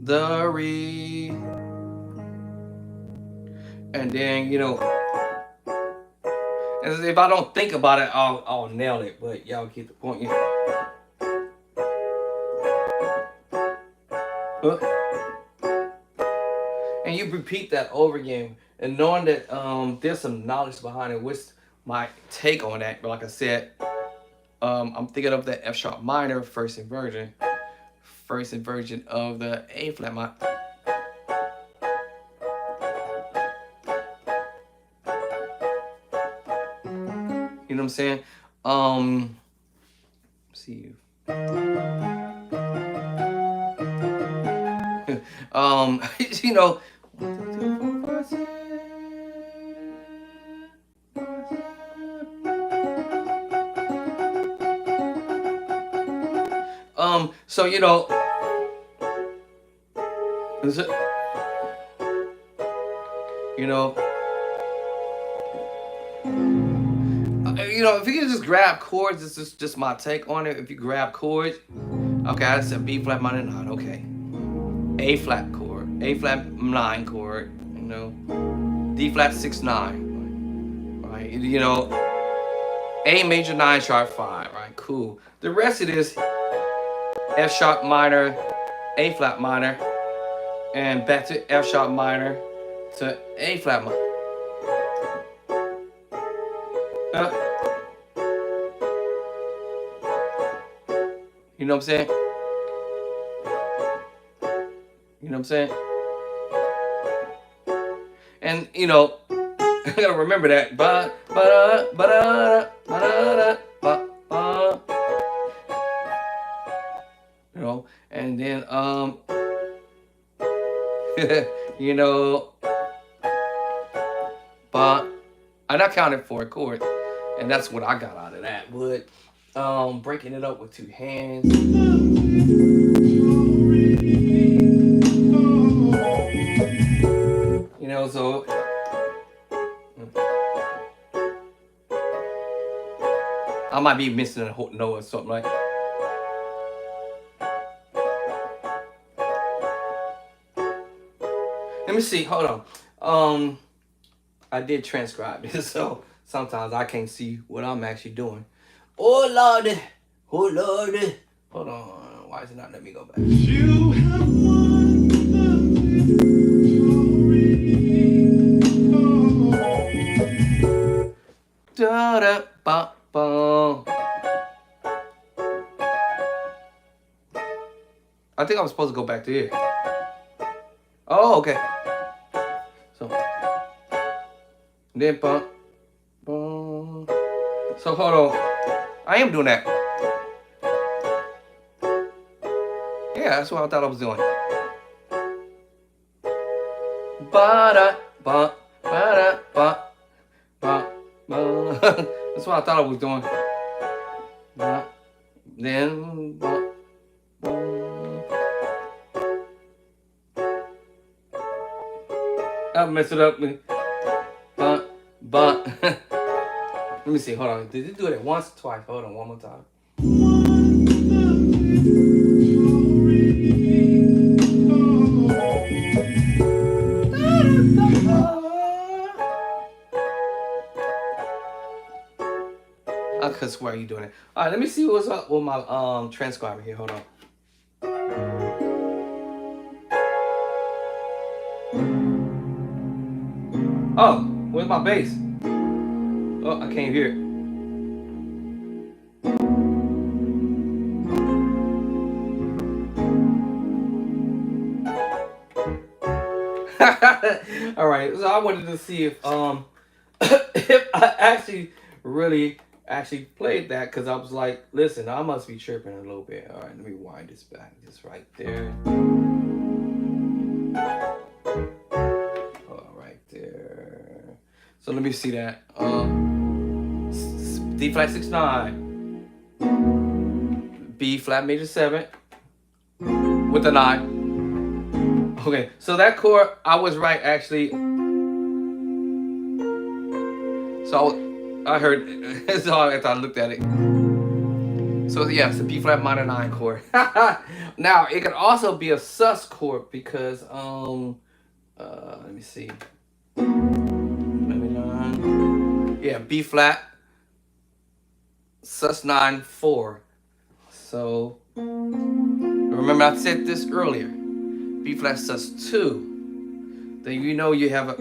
The re, and then you know, and if I don't think about it, I'll nail it. But y'all get the point. Yeah. And you repeat that over again, and knowing that there's some knowledge behind it. What's my take on that? But like I said, I'm thinking of the F sharp minor first inversion of the A flat minor. You know what I'm saying? See. You know. So you know, is it? You know, if you can just grab chords, this is just my take on it. If you grab chords, okay, I said B flat minor 9, okay, A flat chord, A flat 9 chord, you know, D flat 6 9, right? You know, A major 9 sharp 5, right? Cool. The rest of this F sharp minor, A flat minor, and back to F sharp minor to A flat minor. You know what I'm saying? You know what I'm saying? And you know, I gotta remember that. You know, and then you know, but I not counted for a chord, and that's what I got out of that. But breaking it up with two hands. You know, so I might be missing a whole note or something like. Let me see. Hold on. I did transcribe this, so sometimes I can't see what I'm actually doing. Oh Lord, oh Lord. Hold on. Why is it not letting me go back? You have won the da da ba ba. I think I was supposed to go back to here. Oh, okay. So then bump, bump. So hold on. I am doing that. Yeah, that's what I thought I was doing. Ba-da, ba, ba-da, ba, ba, ba. That's what I thought I was doing. Ba, then, ba, ba. I messed it up. Ba, ba. Let me see. Hold on. Did you do it once or twice? Hold on. One more time. Cause why are you doing it? All right. Let me see what's up with my transcriber here. Hold on. Oh, where's my bass? Oh, I can't hear it. All right, so I wanted to see if if I actually played that, because I was like, listen, I must be tripping a little bit. All right, let me wind this back, just right there. Oh, right there. So let me see that. D flat 6/9, B flat major 7 with a 9. Okay, so that chord, I was right actually. So I heard, so after I looked at it. So yeah, it's a B flat minor 9 chord. Now it can also be a sus chord because let me see. Yeah, B flat sus 9 4. So remember I said this earlier. B flat sus 2. Then you know you have a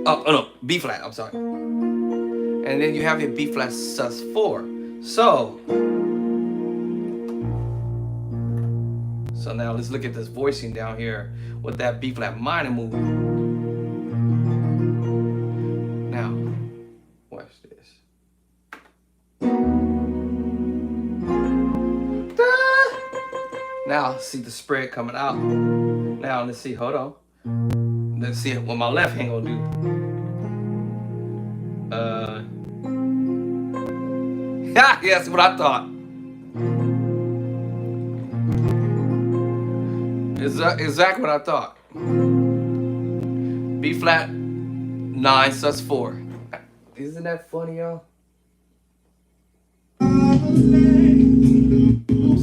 oh no, B flat, I'm sorry. And then you have your B flat sus 4. So now let's look at this voicing down here with that B flat minor move. Now, watch this. Now, see the spread coming out. Now, let's see, hold on. Let's see what my left hand gonna do. Yeah, that's what I thought. Exactly what I thought. B flat 9 sus 4. Isn't that funny, y'all? Let's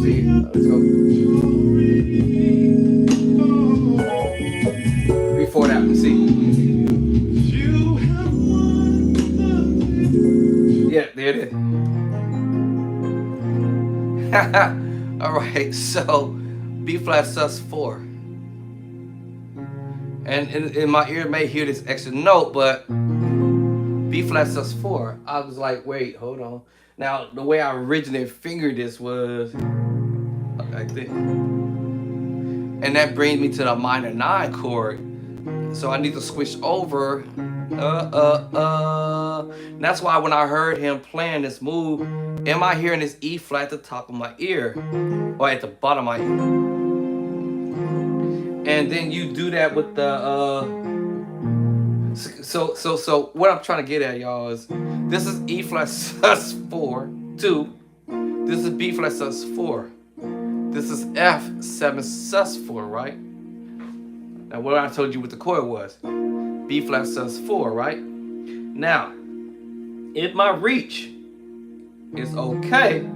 see. Let's go. Before that, let's see. Yeah, there it is. All right, so B flat sus 4. And in my ear may hear this extra note, but B flat sus 4. I was like, wait, hold on. Now, the way I originally fingered this was like this. And that brings me to the minor 9 chord. So I need to switch over. That's why when I heard him playing this move, am I hearing this E flat at the top of my ear? Or at the bottom of my ear? And then you do that with the so what I'm trying to get at, y'all, is this is E flat sus 4 2. This is B flat sus 4. This is F7 sus 4, right? Now what I told you what the chord was. B flat sus 4, right? Now, if my reach is okay,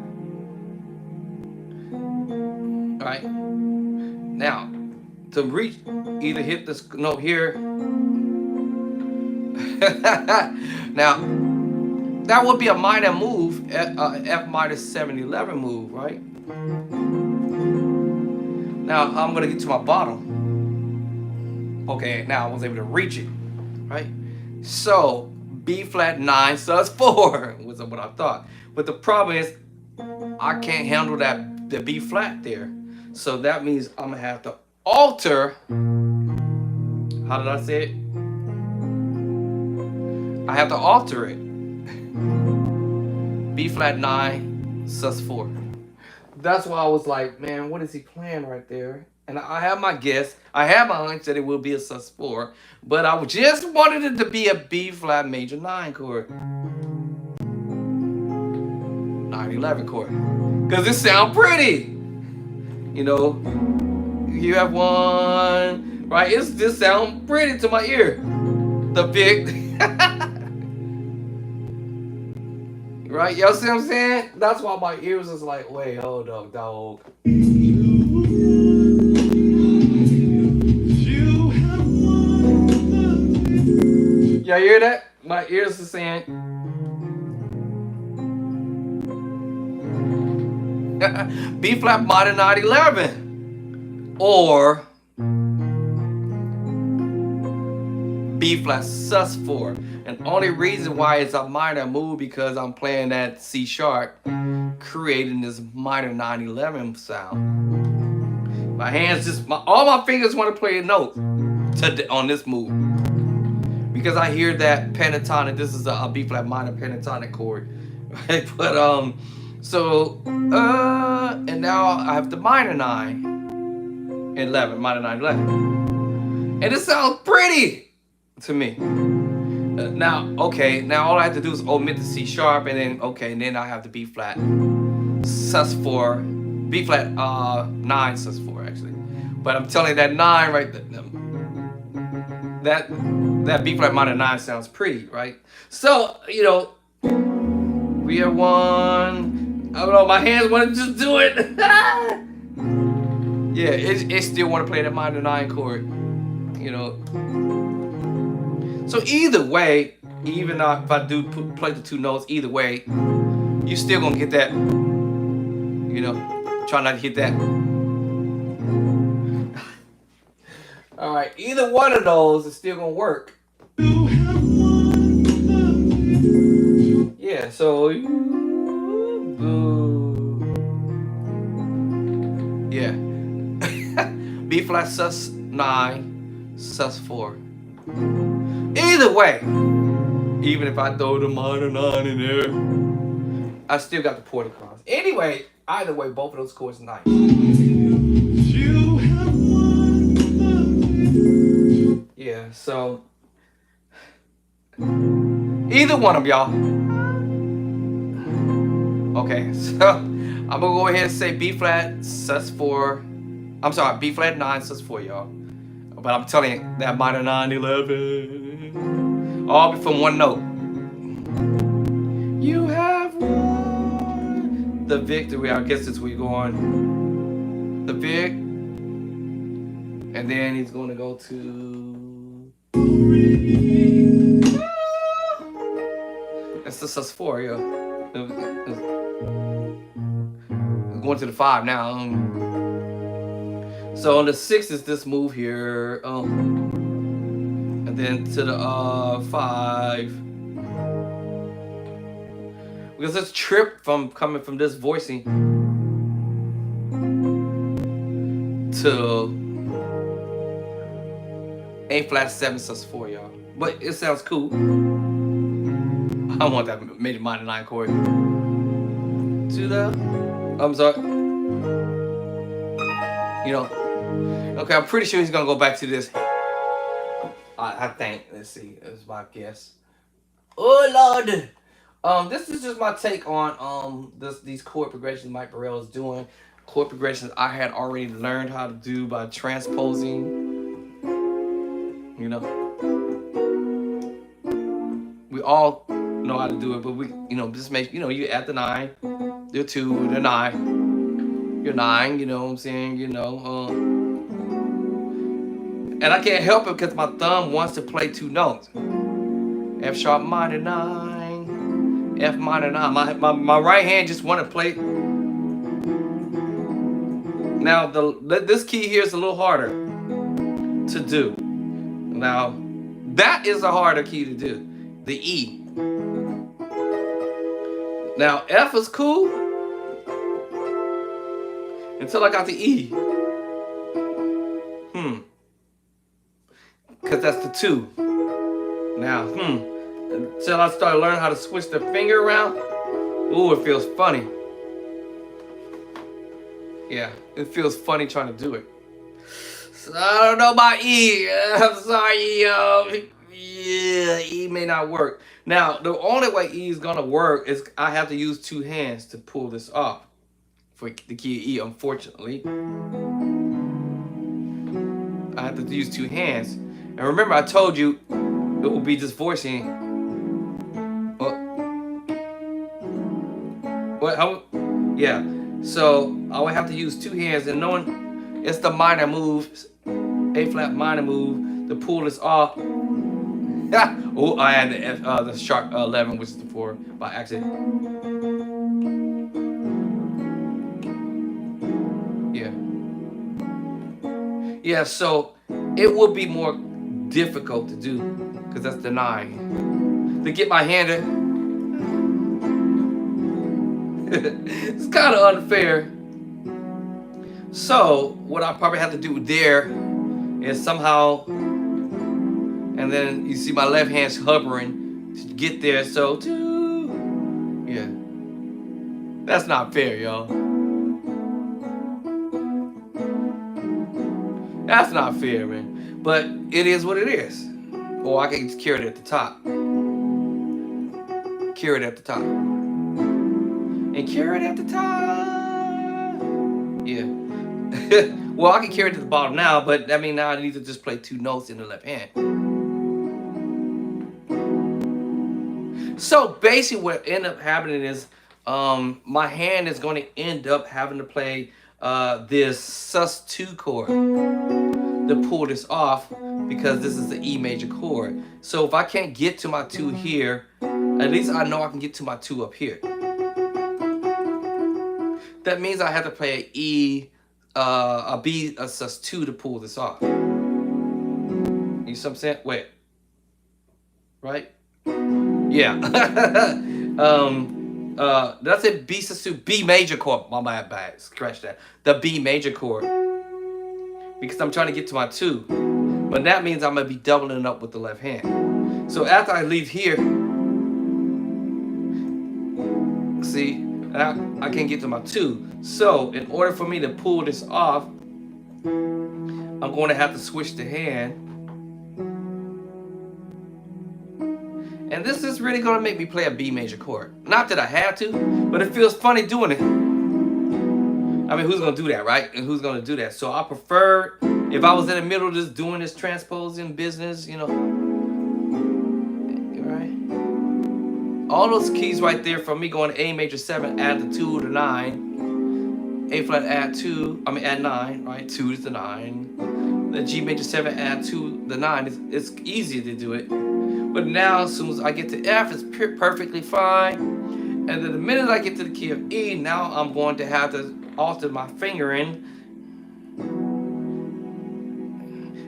right? Now, to reach, either hit this note here. Now, that would be a minor move, F minor 7/11 move, right? Now, I'm gonna get to my bottom. Okay, now I was able to reach it, right? So, B flat 9 sus 4 was what I thought. But the problem is, I can't handle the B flat there. So that means I'm gonna have to alter. How did I say it? I have to alter it. B flat 9 sus 4. That's why I was like, man, what is he playing right there? And I have my guess. I have my hunch that it will be a sus 4. But I just wanted it to be a B flat major 9 chord. 9/11 chord. Because it sounds pretty. You know, you have one, right? It's just sound pretty to my ear. The big. Right? You see what I'm saying? That's why my ears is like, wait, hold up, dog. Y'all hear that? My ears are saying B flat minor 911 or B flat sus4. And only reason why it's a minor move because I'm playing that C sharp, creating this minor 911 sound. My hands just, all my fingers want to play a note on this move because I hear that pentatonic. This is a B flat minor pentatonic chord, right? But and now I have the minor 911, minor 911, and it sounds pretty to me. Now, okay, now all I have to do is omit the C sharp, and then and then I have the B flat sus4, B flat 9 sus4 actually. But I'm telling you that 9 right there, that B flat minor 9 sounds pretty, right? So we have one. I don't know, my hands want to just do it. Yeah, it still want to play that minor 9 chord, So either way, even if I do play the two notes, either way, you still gonna get that. Try not to hit that. All right, either one of those is still gonna work. Yeah, so yeah, B flat sus9, sus4. Either way, even if I throw the minor 9 in there, I still got the chord across. Anyway, either way, both of those chords are nice. Yeah, so either one of y'all. Okay, so I'm gonna go ahead and say B flat sus4. I'm sorry, B flat 9 sus4, y'all. But I'm telling you, that minor 911, all from one note. You have won the victory. I guess that's where you go on. The Vic. And then he's going to go to. That's the sus4, yeah. It's going to the 5 now. So on the 6 is this move here, and then to the 5, because this trip coming from this voicing to A flat 7 sus4, y'all. But it sounds cool. I want that major minor 9 chord to the. I'm sorry. Okay, I'm pretty sure he's gonna go back to this. I think. Let's see. That's my guess. Oh Lord. This is just my take on these chord progressions Mike Bereal is doing. Chord progressions I had already learned how to do by transposing. We all know how to do it, but we just make you add the 9, the 2, the 9, your 9. You know what I'm saying? And I can't help it because my thumb wants to play two notes. F sharp minor 9, F minor 9. My right hand just want to play. Now this key here is a little harder to do. Now that is a harder key to do. The E. Now F is cool until I got the E. Because that's the 2. Now, until I started learning how to switch the finger around, ooh, it feels funny. Yeah, it feels funny trying to do it. So I don't know about E. I'm sorry, yeah, E may not work. Now, the only way E is gonna work is I have to use 2 hands to pull this off for the key E, unfortunately. I have to use 2 hands. And remember, I told you it will be just voicing. What? How? Yeah. So I would have to use two hands, and knowing it's the minor move, A flat minor move, to pull this off. Oh, I had the sharp 11, which is the 4 by accident. Yeah. Yeah. So it will be more difficult to do because that's the 9. To get my hand, it's kind of unfair. So what I probably have to do there is somehow, and then you see my left hand's hovering to get there. So yeah, that's not fair, y'all. That's not fair, man. But it is what it is. Or I can just carry it at the top. Carry it at the top. And carry it at the top. Yeah. Well, I can carry it to the bottom now, but I mean now I need to just play 2 notes in the left hand. So basically what ended up happening is my hand is going to end up having to play this sus2 chord to pull this off because this is the E major chord. So if I can't get to my 2 here, at least I know I can get to my 2 up here. That means I have to play a B, a sus2 to pull this off. You see what I'm saying? Wait. Right? Yeah. That's it. B sus2, B major chord. My bad. Scratch that. The B major chord. Because I'm trying to get to my 2. But that means I'm going to be doubling up with the left hand. So after I leave here, see, I can't get to my 2. So in order for me to pull this off, I'm going to have to switch the hand. And this is really going to make me play a B major chord. Not that I have to, but it feels funny doing it. I mean, who's going to do that, right? And who's going to do that? So I prefer, if I was in the middle of just doing this transposing business, you know, right? All those keys right there from me going to A major 7, add the 2 to 9. A flat, add 2, add 9, right? 2 is the 9. The G major 7, add 2, the 9. It's easy to do it. But now, as soon as I get to F, it's perfectly fine. And then the minute I get to the key of E, now I'm going to have to alter my fingering.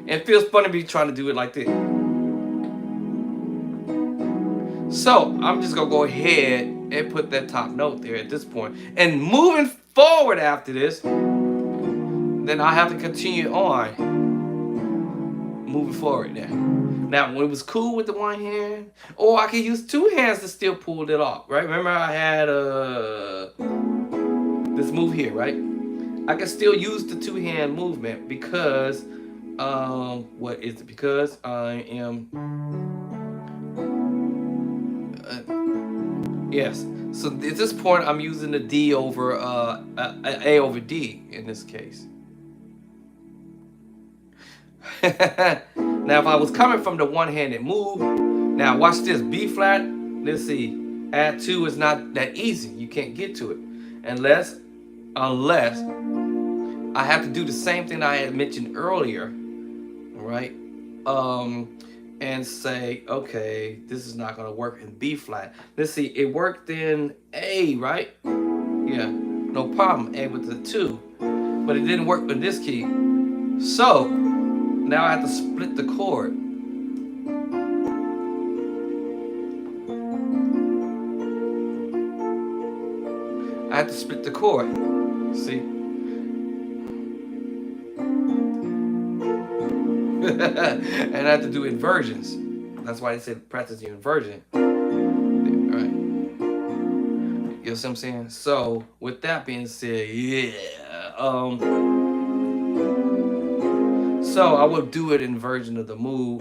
It feels funny to be trying to do it like this. So I'm just going to go ahead and put that top note there at this point. And moving forward after this, then I have to continue on moving forward there. Now, when it was cool with the one hand, or I could use 2 hands to still pull it off, right? Remember I had this move here, right? I can still use the 2-hand movement because, what is it? Because I am, yes. So at this point, I'm using the D over, A over D in this case. Now, if I was coming from the one-handed move, now watch this, B flat, let's see, add 2 is not that easy. You can't get to it unless I have to do the same thing I had mentioned earlier, right? And say, okay, this is not going to work in B flat. Let's see, it worked in A, right? Yeah, no problem, A with the 2, but it didn't work with this key. So now I have to split the chord. I have to split the chord. See? And I have to do inversions. That's why they said practice your inversion. Right? You know what I'm saying? So with that being said, yeah. So I would do it in version of the move.